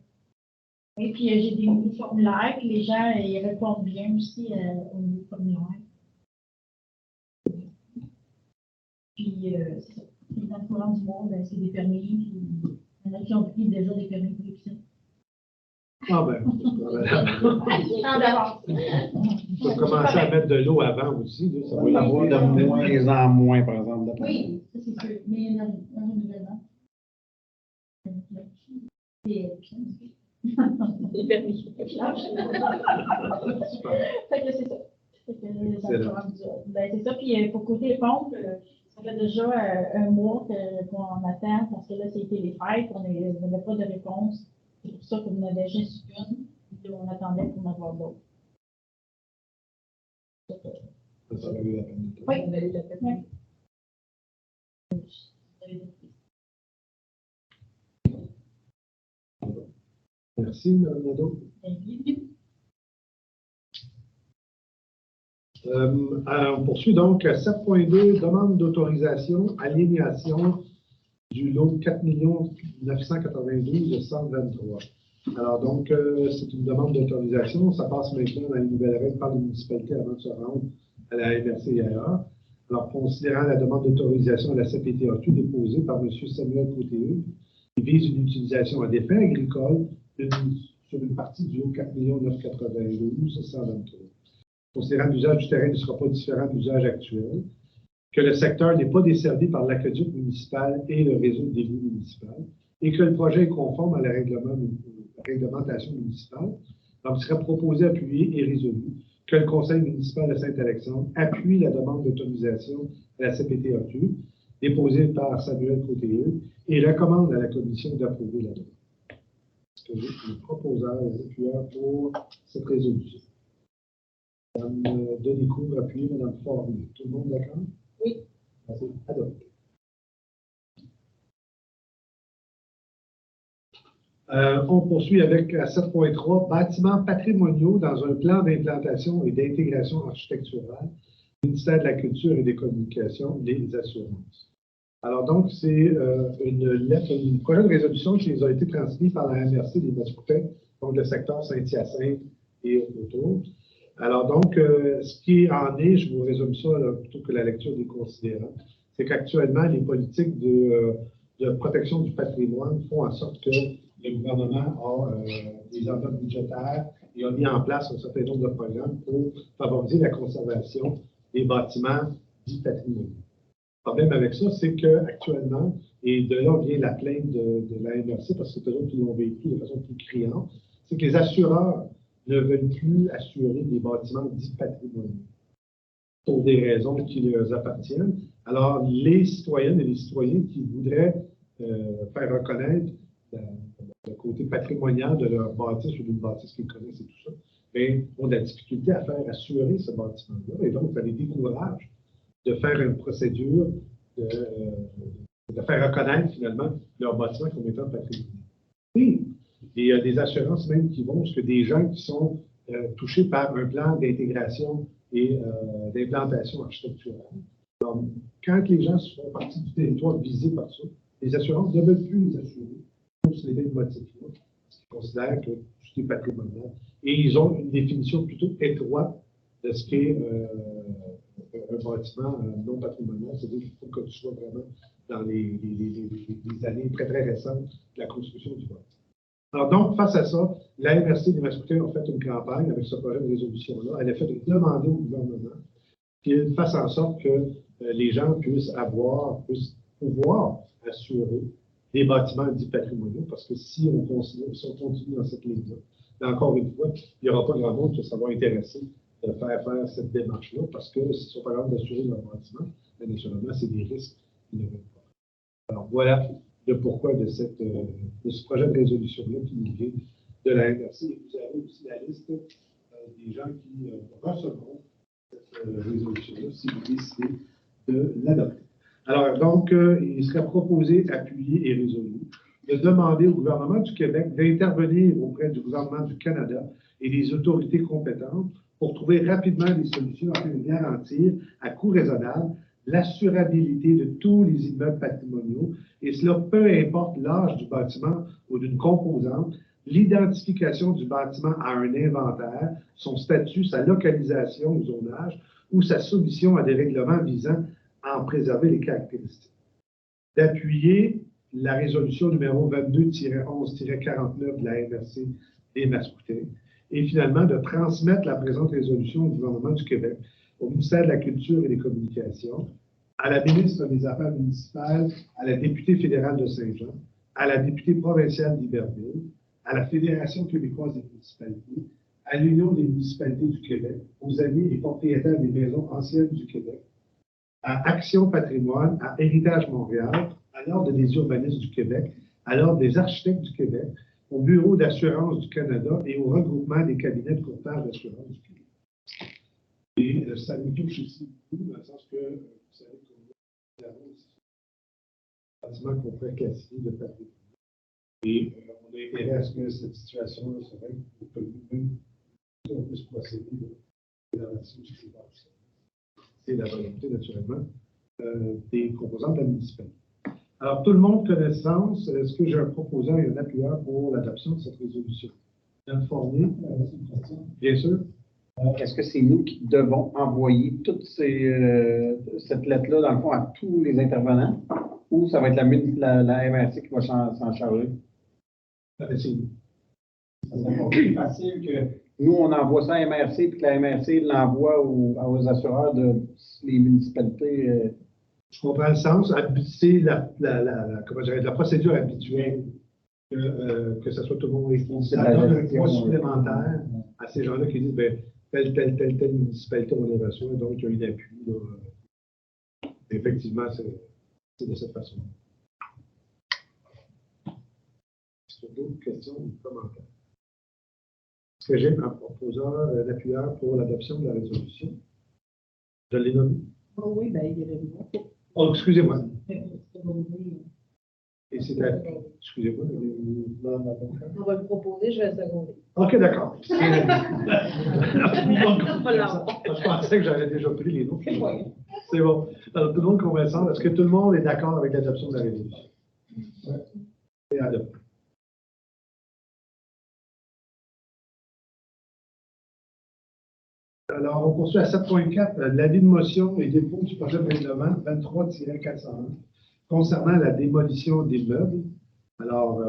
Et puis, j'ai des nouveaux formulaires, puis les gens, ils répondent bien aussi aux nouveaux formulaires. Puis, c'est ça. Dans le courant du mois, c'est des permis, puis il y en a qui ont pris déjà des permis pour l'émission. Ah ben, D'avance. on peut commencer à mettre de l'eau avant aussi. Là, ça On va va l'avoir de moins en moins, par exemple. d'après moi. Oui, ça c'est sûr. Mais il y en a un renouvellement. Des permis. Fait que c'est ça. Fait que ben, c'est ça. Puis pour côté des pompes, ça fait déjà un mois qu'on attend parce que là, c'était les fêtes. On n'avait pas de réponse. C'est pour ça qu'on avait juste une. Puis on attendait pour en avoir d'autres. Ça va valu la peine. Oui, on a eu la peine. Merci, Mme Nadeau. On poursuit donc 7.2, demande d'autorisation, aliénation du lot 4 992 123. Alors donc, c'est une demande d'autorisation. Ça passe maintenant dans les nouvelles règles par les municipalités avant de se rendre à la MRC et ailleurs. Alors, considérant la demande d'autorisation à la CPTAQ déposée par M. Samuel Côté-Hugues, il vise une utilisation à des fins agricoles sur une partie du lot 4 992 123. Considérant que l'usage du terrain ne sera pas différent de l'usage actuel, que le secteur n'est pas desservi par l'aqueduc municipal et le réseau d'égouts municipal, et que le projet est conforme à la réglementation municipale, donc il serait proposé, appuyé et résolu que le conseil municipal de Saint-Alexandre appuie la demande d'autorisation à la CPTAQ déposée par Samuel Côté-Hugues et recommande à la commission d'approuver la demande. Est-ce que j'ai le proposeur et l'appuyeur pour cette résolution? Mme Denis Couvre, appuyé, Mme Fornier. Tout le monde d'accord? Oui. Merci. Adopté. On poursuit avec 7.3, bâtiments patrimoniaux dans un plan d'implantation et d'intégration architecturale, ministère de la Culture et des Communications, des Assurances. Alors donc, c'est une projet de résolution qui nous a été transmise par la MRC des Mascoutins, donc le secteur Saint-Hyacinthe et autour. Alors donc, ce qui en est, je vous résume ça là, plutôt que la lecture des considérants, c'est qu'actuellement, les politiques de protection du patrimoine font en sorte que le gouvernement a des enveloppes budgétaires et a mis en place un certain nombre de programmes pour favoriser la conservation des bâtiments dits patrimoniaux. Le problème avec ça, c'est qu'actuellement, et de là vient la plainte de la MRC, parce que c'est eux qui l'ont vécu de façon plus criante, c'est que les assureurs ne veulent plus assurer des bâtiments dits patrimoniaux pour des raisons qui leur appartiennent. Alors, les citoyennes et les citoyens qui voudraient faire reconnaître le côté patrimonial de leur bâtisse ou d'une bâtisse qu'ils connaissent et tout ça, bien, ont de la difficulté à faire assurer ce bâtiment-là. Et donc, ça les décourage de faire une procédure de faire reconnaître finalement leur bâtiment comme étant patrimonial. Oui, et il y a des assurances même qui vont jusqu'à des gens qui sont touchés par un plan d'intégration et d'implantation architecturale. Donc, quand les gens font partie du territoire visé par ça, les assurances ne veulent plus les assurer pour ces motifs-là, parce qu'ils considèrent que tout ce qui est patrimonial. Et ils ont une définition plutôt étroite de ce qu'est un bâtiment non patrimonial, c'est-à-dire qu'il faut que tu sois vraiment dans les années très, très récentes de la construction du bâtiment. Alors donc, face à ça, la MRC des Mascoutins a fait une campagne avec ce projet de résolution-là. Elle a fait demander au gouvernement qu'il fasse en sorte que les gens puissent pouvoir assurer des bâtiments dits patrimoniaux, parce que si on continue dans cette ligne-là, encore une fois, il n'y aura pas grand monde qui sera intéressé de faire cette démarche-là, parce que s'ils sont pas capables d'assurer leur bâtiment, bien naturellement, c'est des risques qu'ils ne veulent pas. Alors voilà le pourquoi de ce projet de résolution-là qui nous vient de la MRC. Et vous avez aussi la liste des gens qui recevront cette résolution-là si vous décidez de l'adopter. Alors donc, il serait proposé, appuyé et résolu de demander au gouvernement du Québec d'intervenir auprès du gouvernement du Canada et des autorités compétentes pour trouver rapidement des solutions afin de garantir à coût raisonnable l'assurabilité de tous les immeubles patrimoniaux, et cela peu importe l'âge du bâtiment ou d'une composante, l'identification du bâtiment à un inventaire, son statut, sa localisation au zonage ou sa soumission à des règlements visant à en préserver les caractéristiques. D'appuyer la résolution numéro 22-11-49 de la MRC des Mascoutins et finalement de transmettre la présente résolution au gouvernement du Québec, au ministère de la Culture et des Communications, à la ministre des Affaires municipales, à la députée fédérale de Saint-Jean, à la députée provinciale d'Iberville, à la Fédération québécoise des municipalités, à l'Union des municipalités du Québec, aux amis et propriétaires des maisons anciennes du Québec, à Action Patrimoine, à Héritage Montréal, à l'Ordre des urbanistes du Québec, à l'Ordre des architectes du Québec, au Bureau d'assurance du Canada et au regroupement des cabinets de courtage d'assurance du Québec. Et ça nous touche aussi beaucoup, dans le sens que, vous savez, qu'on a un bâtiment qu'on peut classifier de patrimoine. Et on a intérêt à ce que cette situation-là se règle pour que nous-mêmes, on puisse procéder de la relation du Québec. C'est la volonté, naturellement, des composantes de la municipalité. Alors, tout le monde connaissance, est-ce que j'ai un proposant et un appuyeur pour l'adoption de cette résolution? Informé, bien sûr. Est-ce que c'est nous qui devons envoyer toute cette lettre-là, dans le fond, à tous les intervenants, ou ça va être la MRC qui va s'en charger? C'est nous. Ça serait plus facile que nous, on envoie ça à MRC, puis que la MRC l'envoie aux assureurs les municipalités. Je comprends le sens. C'est la procédure habituelle que ce soit tout le monde répondu. Ça donne un poids supplémentaire à ces gens-là qui disent ben, telle municipalité, on les reçoit, donc il y a eu d'appui. Effectivement, c'est de cette façon. Est-ce qu'il y a d'autres questions ou commentaires? Est-ce que j'ai un proposeur, un appuyeur pour l'adoption de la résolution? Je l'ai nommé. Oh oui, bien, il y avait le Oh, excusez-moi. Et c'était. Excusez-moi. On va le proposer, je vais le seconder. OK, d'accord. Je pensais que j'avais déjà pris les noms. C'est bon. Alors, tout le monde conversant, est-ce que tout le monde est d'accord avec l'adoption de la résolution? Oui. C'est adopté. Alors, on poursuit à 7.4, l'avis de motion et dépôt du projet de règlement 23-401 concernant la démolition d'immeubles. Alors,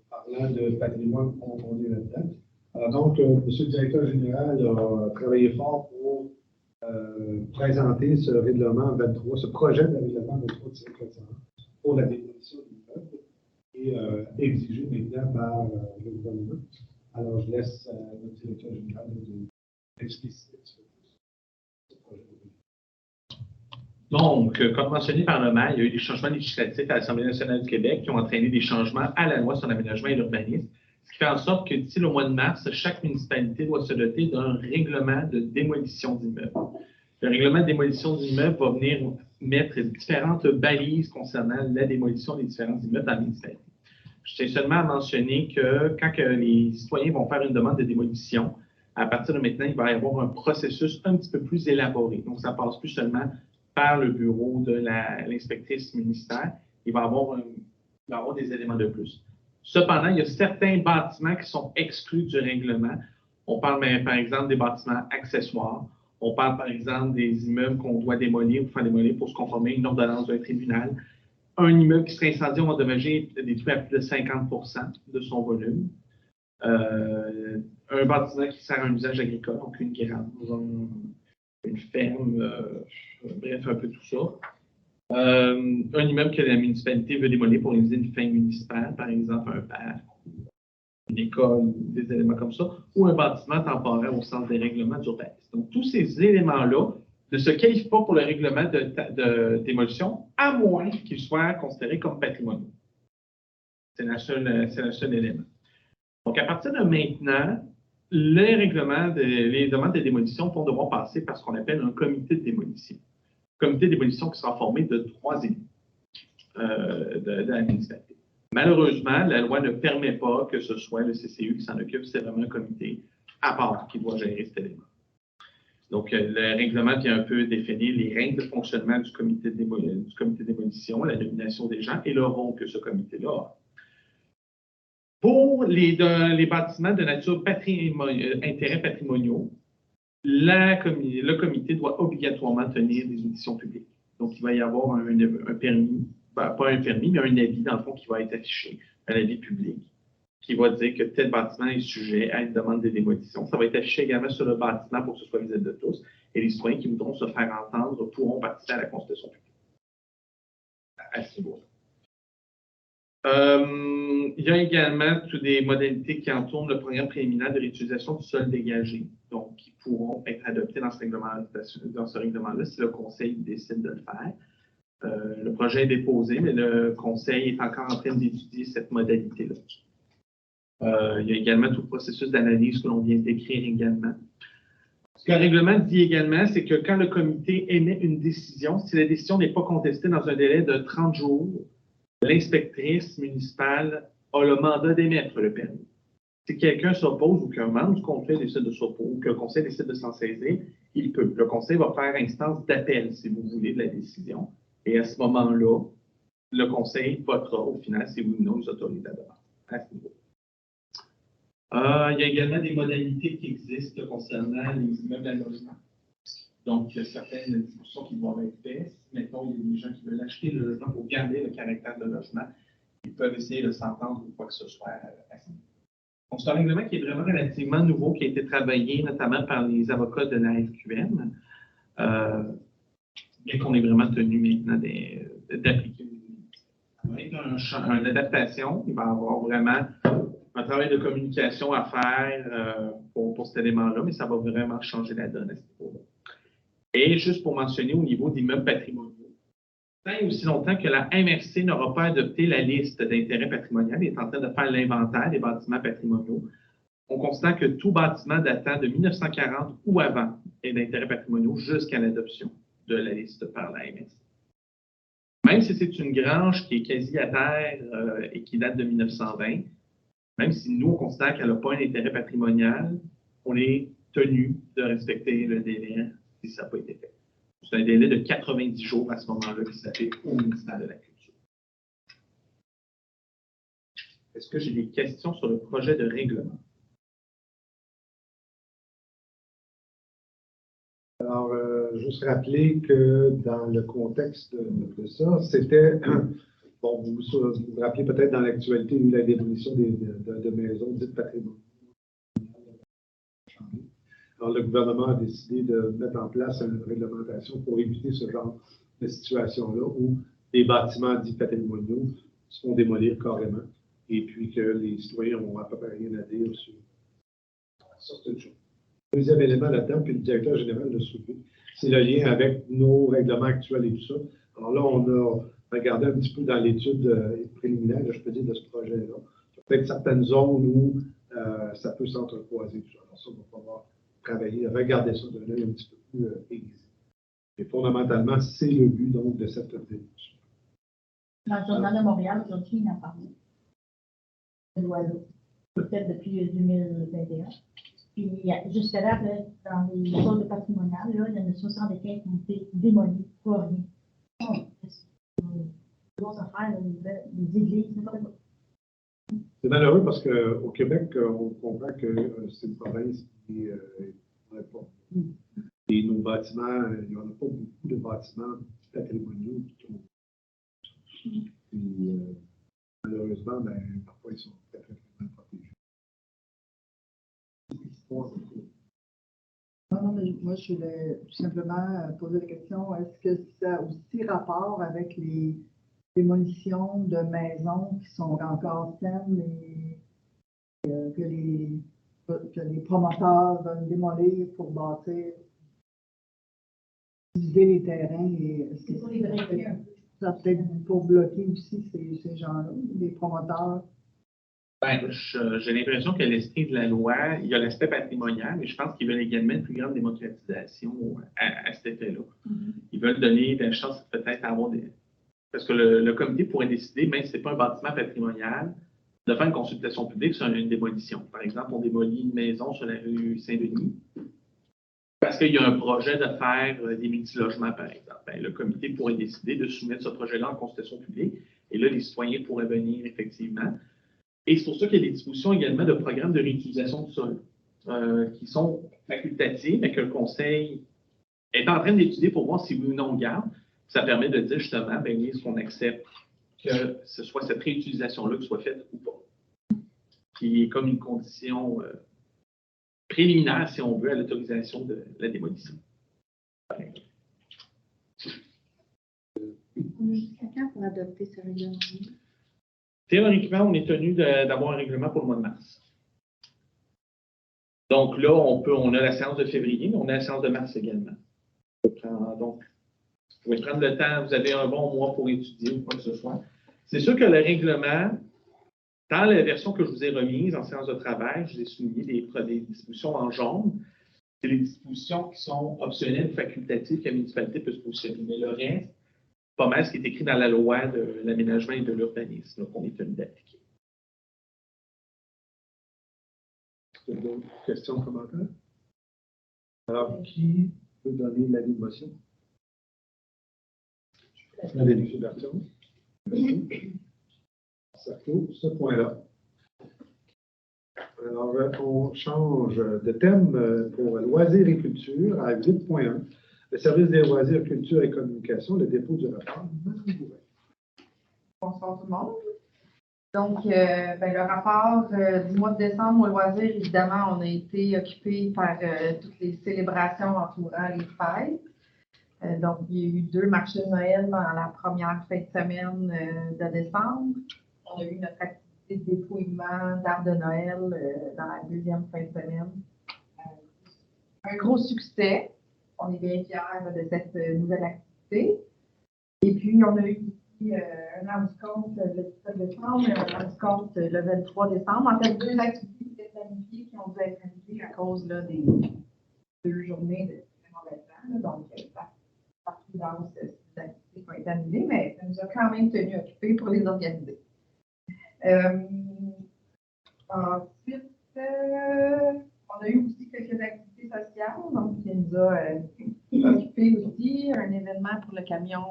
parlant de patrimoine, on est là-dedans. Alors, donc, M. le directeur général a travaillé fort pour présenter ce règlement 23, ce projet de règlement 23-401 pour la démolition d'immeubles et exigé maintenant par le gouvernement. Alors, je laisse notre directeur général expliciter ce projet. Donc, comme mentionné par le maire, il y a eu des changements législatifs à l'Assemblée nationale du Québec qui ont entraîné des changements à la loi sur l'aménagement et l'urbanisme, ce qui fait en sorte que d'ici le mois de mars, chaque municipalité doit se doter d'un règlement de démolition d'immeubles. Le règlement de démolition d'immeubles va venir mettre différentes balises concernant la démolition des différents immeubles dans la municipalité. Je tiens seulement à mentionner que quand les citoyens vont faire une demande de démolition, à partir de maintenant, il va y avoir un processus un petit peu plus élaboré. Donc, ça ne passe plus seulement par le bureau de l'inspectrice municipale. Il va y avoir des éléments de plus. Cependant, il y a certains bâtiments qui sont exclus du règlement. On parle, par exemple, des bâtiments accessoires. On parle, par exemple, des immeubles qu'on doit démolir ou faire démolir pour se conformer à une ordonnance d'un tribunal. Un immeuble qui serait incendié ou endommagé détruit à plus de 50% de son volume. Un bâtiment qui sert à un usage agricole, donc une grange, une ferme, bref, un peu tout ça. Un immeuble que la municipalité veut démolir pour une usine fin municipale, par exemple un parc, une école, des éléments comme ça, ou un bâtiment temporaire au sens des règlements d'urbanisme. Donc, tous ces éléments-là ne se qualifient pas pour le règlement de démolition, à moins qu'ils soient considérés comme patrimoniaux. C'est le seul élément. Donc, à partir de maintenant, les demandes de démolition vont devoir passer par ce qu'on appelle un comité de démolition. Comité de démolition qui sera formé de 3 élus de la municipalité. Malheureusement, la loi ne permet pas que ce soit le CCU qui s'en occupe, c'est vraiment un comité à part qui doit gérer cet élément. Donc, le règlement vient un peu définir les règles de fonctionnement du comité de démolition, la nomination des gens et le rôle que ce comité-là a. Pour les bâtiments de nature intérêts patrimoniaux, le comité doit obligatoirement tenir des auditions publiques. Donc, il va y avoir un permis, pas un permis, mais un avis, dans le fond, qui va être affiché, un avis public, qui va dire que tel bâtiment est sujet à une demande de démolition. Ça va être affiché également sur le bâtiment pour que ce soit visible de tous. Et les citoyens qui voudront se faire entendre pourront participer à la consultation publique. À ce niveau-là. Il y a également toutes des modalités qui entourent le programme préliminaire de réutilisation du sol dégagé, donc qui pourront être adoptées dans ce règlement-là si le conseil décide de le faire. Le projet est déposé, mais le conseil est encore en train d'étudier cette modalité-là. Il y a également tout le processus d'analyse que l'on vient d'écrire également. Ce que le règlement dit également, c'est que quand le comité émet une décision, si la décision n'est pas contestée dans un délai de 30 jours, l'inspectrice municipale a le mandat d'émettre le permis. Si quelqu'un s'oppose ou qu'un membre du conseil décide de s'opposer ou que le conseil décide de s'en saisir, il peut. Le conseil va faire instance d'appel, si vous voulez, de la décision. Et à ce moment-là, le conseil votera au final si oui ou non ils autorisent la demande. À ce niveau. Il y a également des modalités qui existent concernant les immeubles à logement. Donc, il y a certaines discussions qui doivent être faites. Mettons, il y a des gens qui veulent acheter le logement pour garder le caractère de logement. Ils peuvent essayer de s'entendre ou quoi que ce soit à ce niveau. Donc, c'est un règlement qui est vraiment relativement nouveau, qui a été travaillé notamment par les avocats de la FQM, bien qu'on est vraiment tenu maintenant d'appliquer. Avec une adaptation, il va y avoir vraiment un travail de communication à faire pour cet élément-là, mais ça va vraiment changer la donne à ce niveau-là. Et juste pour mentionner au niveau d'immeubles patrimoniaux, tant et aussi longtemps que la MRC n'aura pas adopté la liste d'intérêts patrimoniaux, elle est en train de faire l'inventaire des bâtiments patrimoniaux, on constate que tout bâtiment datant de 1940 ou avant est d'intérêts patrimoniaux jusqu'à l'adoption de la liste par la MRC. Même si c'est une grange qui est quasi à terre et qui date de 1920, même si nous, on considère qu'elle n'a pas un intérêt patrimonial, on est tenu de respecter le délai si ça n'a pas été fait. C'est un délai de 90 jours à ce moment-là qui s'applique au ministère de la Culture. Est-ce que j'ai des questions sur le projet de règlement? Alors, juste rappeler que dans le contexte de ça, c'était, bon, vous vous rappelez peut-être dans l'actualité, il y a eu la démolition de maisons dites patrimoniales. Alors, le gouvernement a décidé de mettre en place une réglementation pour éviter ce genre de situation-là où les bâtiments dits patrimoniaux se font démolir carrément et puis que les citoyens n'ont à peu près rien à dire sur certaines choses. Deuxième élément là-dedans, puis le directeur général l'a soulevé, c'est le lien avec nos règlements actuels et tout ça. Alors là, on a regardé un petit peu dans l'étude préliminaire, je peux dire, de ce projet-là. Il y a peut-être certaines zones où ça peut s'entrecroiser. Tout ça. Alors ça, on va pouvoir travailler, regarder ça d'un œil un petit peu plus aiguisé. Et fondamentalement, c'est le but donc de cette démarche. Dans le journal de Montréal, aujourd'hui, il en parle. De l'oiseau. Peut-être depuis 2021. Puis, jusqu'à là, dans les zones patrimoniales, là, il y en a 75 qui ont été démolies pour rien. Grosse affaire, les églises, n'importe quoi. C'est malheureux parce qu'au Québec, on comprend que c'est une province qui n'est pas. Et nos bâtiments, il n'y en a pas beaucoup de bâtiments patrimoniaux qui tombent. Puis, malheureusement, parfois, ils sont très, très mal protégés. Non, mais moi, je voulais tout simplement poser la question, est-ce que ça a aussi rapport avec les démolitions de maisons qui sont encore saines et que les promoteurs veulent démolir pour bâtir, diviser les terrains et ça peut-être pour bloquer aussi ces gens-là, les promoteurs? Ben, j'ai l'impression que l'esprit de la loi, il y a l'aspect patrimonial, mais je pense qu'ils veulent également une plus grande démocratisation à cet effet-là. Ils veulent donner la chance peut-être à avoir des... Parce que le comité pourrait décider, même si ce n'est pas un bâtiment patrimonial, de faire une consultation publique sur une démolition. Par exemple, on démolit une maison sur la rue Saint-Denis parce qu'il y a un projet de faire des multilogements, par exemple. Ben, le comité pourrait décider de soumettre ce projet-là en consultation publique et là, les citoyens pourraient venir effectivement. Et c'est pour ça qu'il y a des dispositions également de programmes de réutilisation du sol qui sont facultatifs, mais que le conseil est en train d'étudier pour voir si oui ou non on garde. Ça permet de dire justement, bien, est-ce qu'on accepte que ce soit cette réutilisation-là qui soit faite ou pas. Qui est comme une condition préliminaire, si on veut, à l'autorisation de la démolition. On a jusqu'à quand pour adopter ce règlement? Théoriquement, on est tenu d'avoir un règlement pour le mois de mars. Donc là, on a la séance de février, mais on a la séance de mars également. Donc, vous pouvez prendre le temps, vous avez un bon mois pour étudier ou quoi que ce soit. C'est sûr que le règlement, dans la version que je vous ai remise en séance de travail, je vous ai souligné des dispositions en jaune. C'est les dispositions qui sont optionnelles ou facultatives que la municipalité peut se positionner. Mais le reste, pas mal ce qui est écrit dans la loi de l'aménagement et de l'urbanisme qu'on est tenu d'appliquer. D'autres questions, commentaires? Alors, qui peut donner l'avis de motion? M. Berthiaume. Merci. Ça clôt ce point-là. Alors, on change de thème pour loisirs et culture à 8.1. Le service des loisirs, culture et communication, le dépôt du rapport. Bonsoir tout le monde. Donc, le rapport du mois de décembre au loisir, évidemment, on a été occupé par toutes les célébrations entourant les fêtes. Donc, il y a eu 2 marchés de Noël dans la première fin de semaine de décembre. On a eu notre activité de dépouillement d'arbres de Noël dans la 2e fin de semaine. Un gros succès. On est bien fiers de cette nouvelle activité. Et puis, on a eu ici un rendu-compte le 17 décembre et un rendu-compte le 23 décembre. En fait, 2 activités qui étaient planifiées qui ont dû être annulées à cause là, des 2 journées de très mauvais temps. Donc, par prudence, ces activités ont été annulées, mais ça nous a quand même tenus occupés pour les organiser. Ensuite, on a eu aussi quelques activités sociales, donc qui nous a occupés aussi. Un événement pour le camion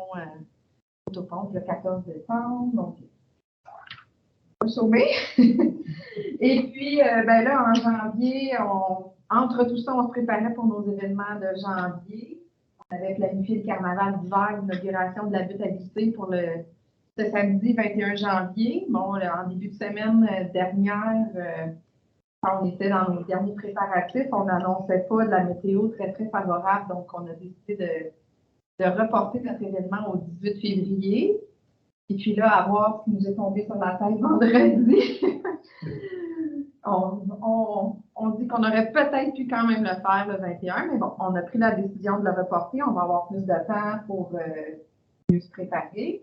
autopompe le 14 décembre, donc on va sauver. Et puis, là, en janvier, entre tout ça, on se préparait pour nos événements de janvier. On avait planifié le carnaval d'hiver, l'inauguration de la butte à visser pour ce samedi 21 janvier. Bon, en début de semaine dernière, quand on était dans nos derniers préparatifs, on n'annonçait pas de la météo très, très favorable, donc on a décidé de reporter notre événement au 18 février. Et puis là, à voir ce qui nous est tombé sur la tête vendredi. on dit qu'on aurait peut-être pu quand même le faire le 21, mais bon, on a pris la décision de le reporter. On va avoir plus de temps pour mieux se préparer.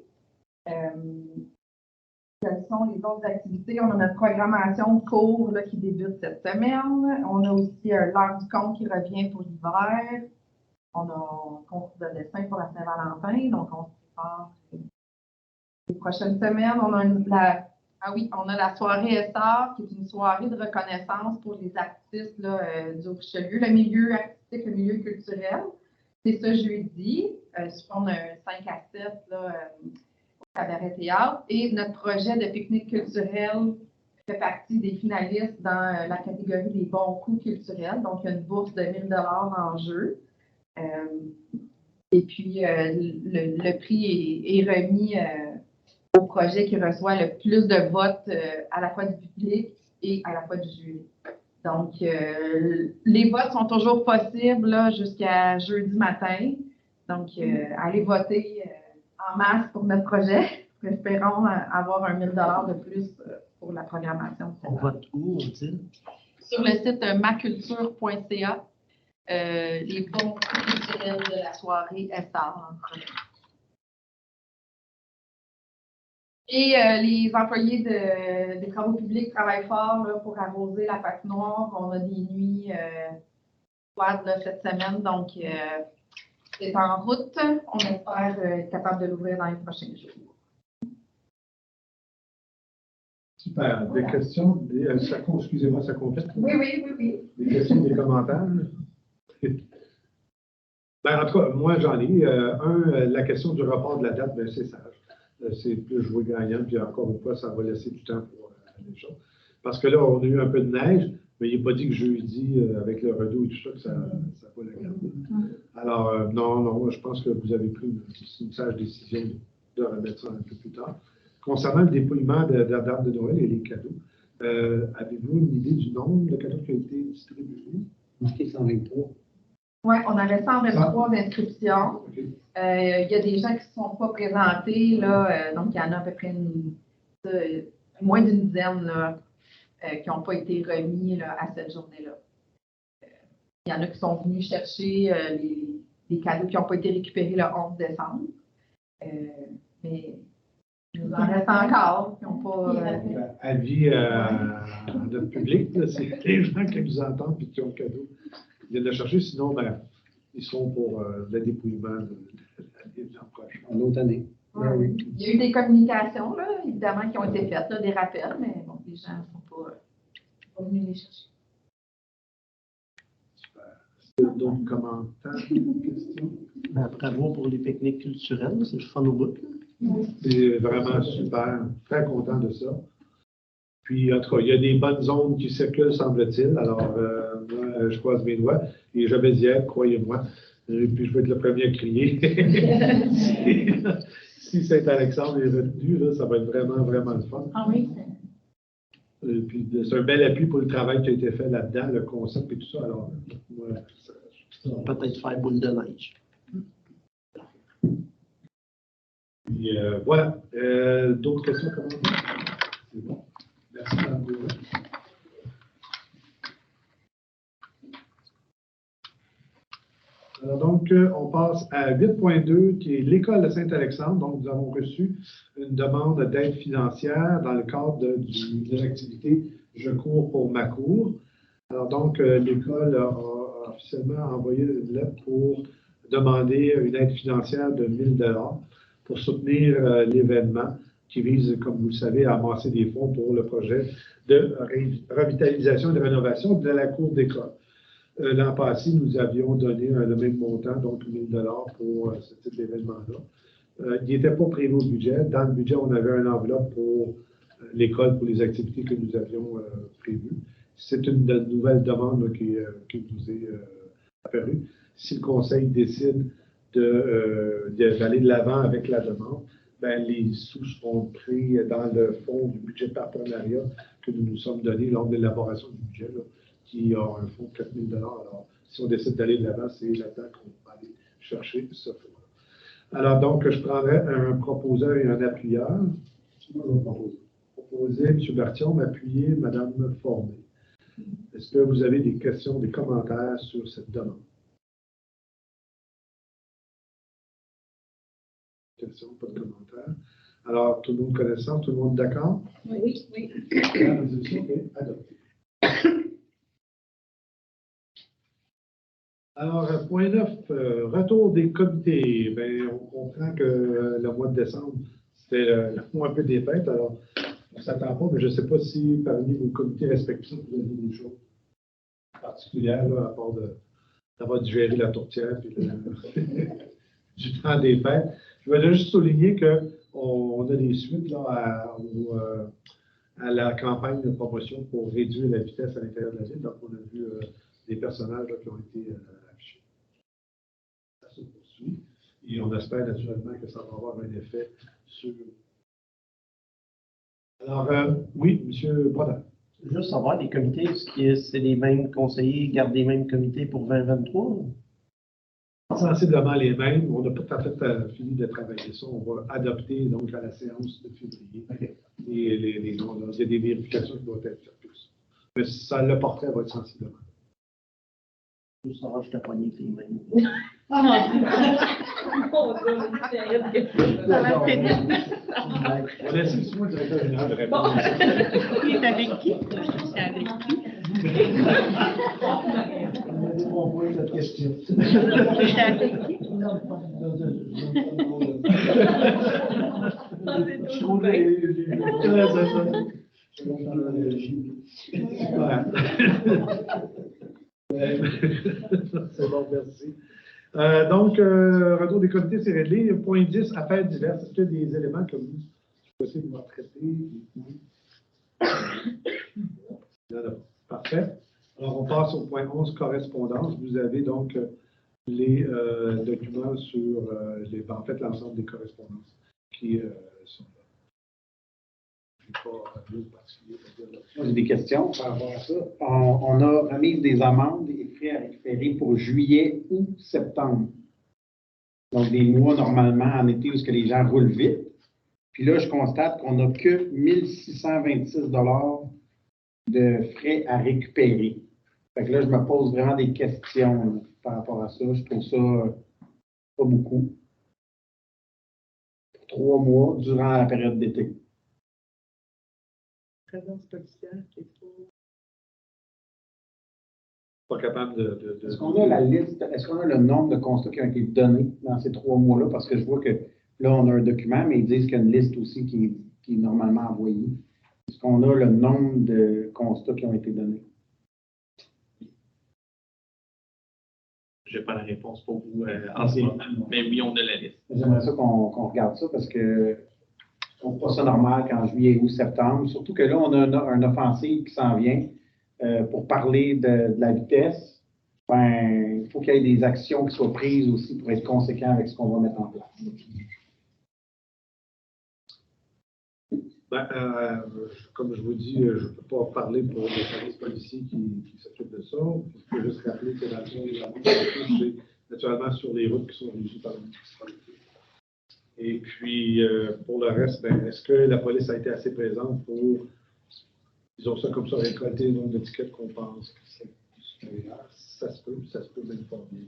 Quelles sont les autres activités? On a notre programmation de cours là, qui débute cette semaine. On a aussi l'heure du compte qui revient pour l'hiver. On a un concours de dessin pour la Saint-Valentin, donc on se prépare les prochaines semaines. On a la soirée ESSAR, qui est une soirée de reconnaissance pour les artistes là, du Richelieu, le milieu artistique, le milieu culturel. C'est ce jeudi. On a un 5 à 7 là, au Cabaret Théâtre. Et notre projet de pique-nique culturel fait partie des finalistes dans la catégorie des bons coups culturels. Donc, il y a une bourse de 1 000 $ en jeu. Et puis, le prix est remis au projet qui reçoit le plus de votes à la fois du public et à la fois du jury. Donc, les votes sont toujours possibles là, jusqu'à jeudi matin. Donc, allez voter en masse pour notre projet. Espérons avoir 1 000 $ de plus pour la programmation. On vote où, on dit? Sur le site maculture.ca. Les bons culturels de la soirée SR. Et les employés des travaux publics travaillent fort là, pour arroser la patinoire. On a des nuits froides cette semaine, donc c'est en route. On espère être capable de l'ouvrir dans les prochains jours. Super. Des questions? Excusez-moi, ça complète? Oui. Des questions, des commentaires? En tout cas, moi, j'en ai. La question du report de la date, c'est sage. C'est plus jouer gagnant, puis encore une fois, ça va laisser du temps pour les choses. Parce que là, on a eu un peu de neige, mais il n'est pas dit que jeudi, avec le redout et tout ça, que ça va le garder. Alors, non, je pense que vous avez pris une sage décision de remettre ça un peu plus tard. Concernant le dépouillement d'arbres de Noël et les cadeaux, avez-vous une idée du nombre de cadeaux qui ont été distribués? Marqué 123. Oui, on avait 123 inscriptions. OK. Il y a des gens qui ne sont pas présentés, là, donc il y en a à peu près moins d'une dizaine là, qui n'ont pas été remis là, à cette journée-là. Il y en a qui sont venus chercher les cadeaux qui n'ont pas été récupérés le 11 décembre. Mais il nous en reste encore qui n'ont pas. Avis à notre public, là, c'est les gens qui nous entendent et qui ont le cadeau. Ils viennent le chercher, sinon, ben, ils seront pour le dépouillement de l'an prochain. En autre année. Oui. Il y a eu des communications, là, évidemment, qui ont été faites, là, des rappels, mais bon, les gens ne sont pas venus les chercher. Super. Est-ce qu'il y a d'autres commentaires, questions? Bravo pour les pique-niques culturelles, c'est le fun au bout. C'est vraiment super. Très content de ça. Puis, en tout cas, il y a des bonnes zones qui circulent, semble-t-il. Alors, moi, je croise mes doigts et je vais y être, croyez-moi. Et puis, je vais être le premier à crier. Si Saint-Alexandre est retenu, là, ça va être vraiment, vraiment le fun. Ah oui, Et puis, c'est un bel appui pour le travail qui a été fait là-dedans, le concept et tout ça. Alors, moi, Ça va peut-être faire boule de neige. puis, voilà. D'autres questions, commentaires? C'est bon. Merci, Mme Bourret. Alors donc, on passe à 8.2, qui est l'école de Saint-Alexandre. Donc, nous avons reçu une demande d'aide financière dans le cadre de l'activité « Je cours pour ma cour ». Alors donc, l'école a officiellement envoyé une lettre pour demander une aide financière de 1 000 pour soutenir l'événement qui vise, comme vous le savez, à amasser des fonds pour le projet de revitalisation et de rénovation de la cour d'école. L'an passé, nous avions donné le même montant, donc 1 000 pour ce type d'événement-là. Il n'était pas prévu au budget. Dans le budget, on avait une enveloppe pour l'école, pour les activités que nous avions prévues. C'est une nouvelle demande là, qui nous est apparue. Si le conseil décide d'aller de l'avant avec la demande, ben, les sous seront pris dans le fonds du budget de partenariat que nous nous sommes donnés lors de l'élaboration du budget, là, qui a un fonds de 4 000 $. Alors, si on décide d'aller de l'avant, c'est là-dedans qu'on va aller chercher ce fonds. Alors, donc, je prendrais un proposeur et un appuyeur. Moi, je vais proposer M. Bertillon, m'appuyer Mme Formé. Est-ce que vous avez des questions, des commentaires sur cette demande? Questions, pas de commentaires. Alors, tout le monde connaissant, tout le monde d'accord? oui, oui. La résolution est adoptée. Alors, point 9, retour des comités. Bien, on comprend que le mois de décembre, c'était le mois un peu des fêtes. Alors, on ne s'attend pas, mais je ne sais pas si parmi vos comités respectifs, vous avez des choses particulières, là, à part d'avoir digéré la tourtière et du temps des fêtes. Je vais juste souligner qu'on a des suites là, à la campagne de promotion pour réduire la vitesse à l'intérieur de la ville. Donc, on a vu des personnages là, qui ont été affichés. Ça se poursuit. Et on espère naturellement que ça va avoir un effet sur. Alors, oui, M. Brodin. Juste savoir, les comités, est-ce que c'est les mêmes conseillers, gardent les mêmes comités pour 2023? Sensiblement les mêmes. On n'a pas tout à fait fini de travailler ça. On va adopter donc à la séance de février. Okay. Et il y a des vérifications qui doivent être faites plus. Mais ça, le portrait va être sensiblement. Tout ça, je t'ai poigné avec les mêmes. Ça va finir. On laisse le soin directeur général de répondre. Il est avec qui? C'est avec qui? On a dit mon point cette question. C'est avec qui? Je trouve C'est bon, merci. Donc, retour des comités, c'est réglé. Point 10, affaires diverses. Est-ce qu'il y a des éléments que vous souhaitez pouvoir traiter? Parfait. Alors, on passe au point 11, correspondance. Vous avez donc les documents sur en fait, l'ensemble des correspondances qui sont là. Je n'ai pas d'autres particuliers pour dire là-dessus. Moi, j'ai des questions par rapport à ça. On a remise des amendes et frais à récupérer pour juillet, août, septembre. Donc, des mois normalement en été où -ce que les gens roulent vite. Puis là, je constate qu'on n'a que 1 626 $ de frais à récupérer. Fait que là, je me pose vraiment des questions là, par rapport à ça. Je trouve ça pas beaucoup. Pour 3 mois durant la période d'été. Présence policière qui est Pas capable de. Est-ce qu'on a la liste, est-ce qu'on a le nombre de constats qui ont été donnés dans ces 3 mois-là? Parce que je vois que là, on a un document, mais ils disent qu'il y a une liste aussi qui est normalement envoyée. Est-ce qu'on a le nombre de constats qui ont été donnés? Je n'ai pas la réponse pour vous en ce moment, mais oui, on a la liste. J'aimerais ça qu'on regarde ça parce que je trouve pas ça normal qu'en juillet, août, septembre. Surtout que là, on a un offensive qui s'en vient pour parler de la vitesse. Ben, il faut qu'il y ait des actions qui soient prises aussi pour être conséquents avec ce qu'on va mettre en place. Comme je vous dis, je ne peux pas parler pour les services policiers qui s'occupent de ça. Je peux juste rappeler que dans le fond, les amendes c'est naturellement sur les routes qui sont régies par la municipalité. Et puis, pour le reste, est-ce que la police a été assez présente pour, disons ça comme ça, récolter le nombre d'étiquettes qu'on pense que c'est supérieur? Ça se peut même pas bien.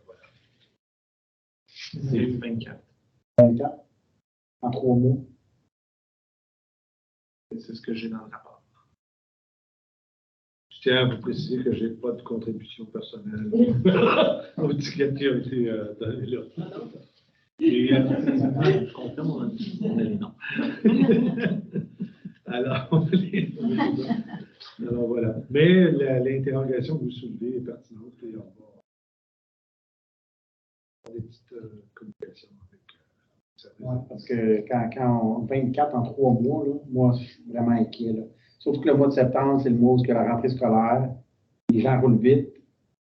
Voilà. C'est 24. 24 en 3 mois. C'est ce que j'ai dans le rapport. Je tiens à vous préciser que je n'ai pas de contribution personnelle aux étiquettes qui ont été données là. Et, Je confirme, on a les noms. alors voilà. Mais l'interrogation que vous soulevez est pertinente et on va avoir des petites communications avec le service. Ouais, parce que quand on 24 en 3 mois, là, moi, je suis vraiment inquiet. Là. Surtout que le mois de septembre, c'est le mois où il y a la rentrée scolaire. Les gens roulent vite.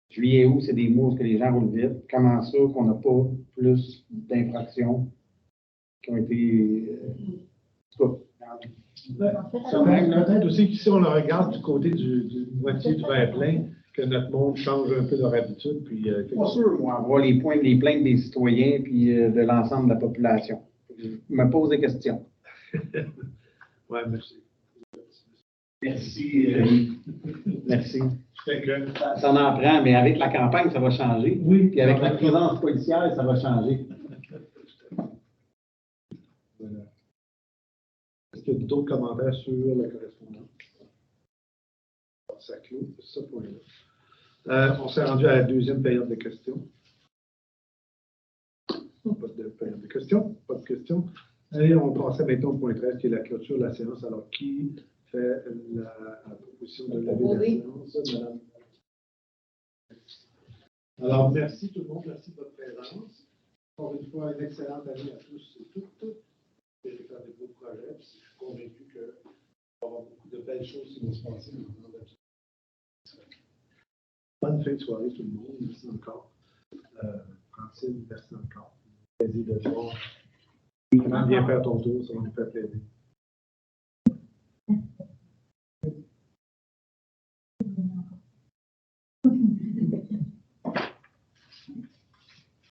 Juillet et août, c'est des mois où les gens roulent vite. Comment ça qu'on n'a pas plus d'infractions qui ont été. Peut-être aussi qu'ici, on le regarde du côté du moitié du verre plein, que notre monde change un peu leur habitude. Puis, pas sûr, moi, voir les plaintes des citoyens puis de l'ensemble de la population. Je me pose des questions. Oui, merci. Merci. Merci. Fait que, Ça en prend, mais avec la campagne, ça va changer. Oui. Puis avec la présence policière, ça va changer. Voilà. Est-ce qu'il y a d'autres commentaires sur la correspondance? Ça clôt ce point-là. On s'est rendu à la deuxième période de questions. Pas de période de questions. Pas de questions. Et on passait maintenant au point 13, qui est la clôture de la séance. Alors, qui fait la proposition de lever la séance? Madame. Alors, merci tout le monde. Merci de votre présence. Encore une fois, une excellente année à tous et toutes. J'ai fait des beaux projets. Je suis convaincu qu'il va y avoir beaucoup de belles choses qui vont se passer dans notre vie. Bonne fin de soirée tout le monde. Merci encore. Francine, merci encore. Plaisir de te voir. Vraiment bien faire ton tour, ça va nous faire plaisir.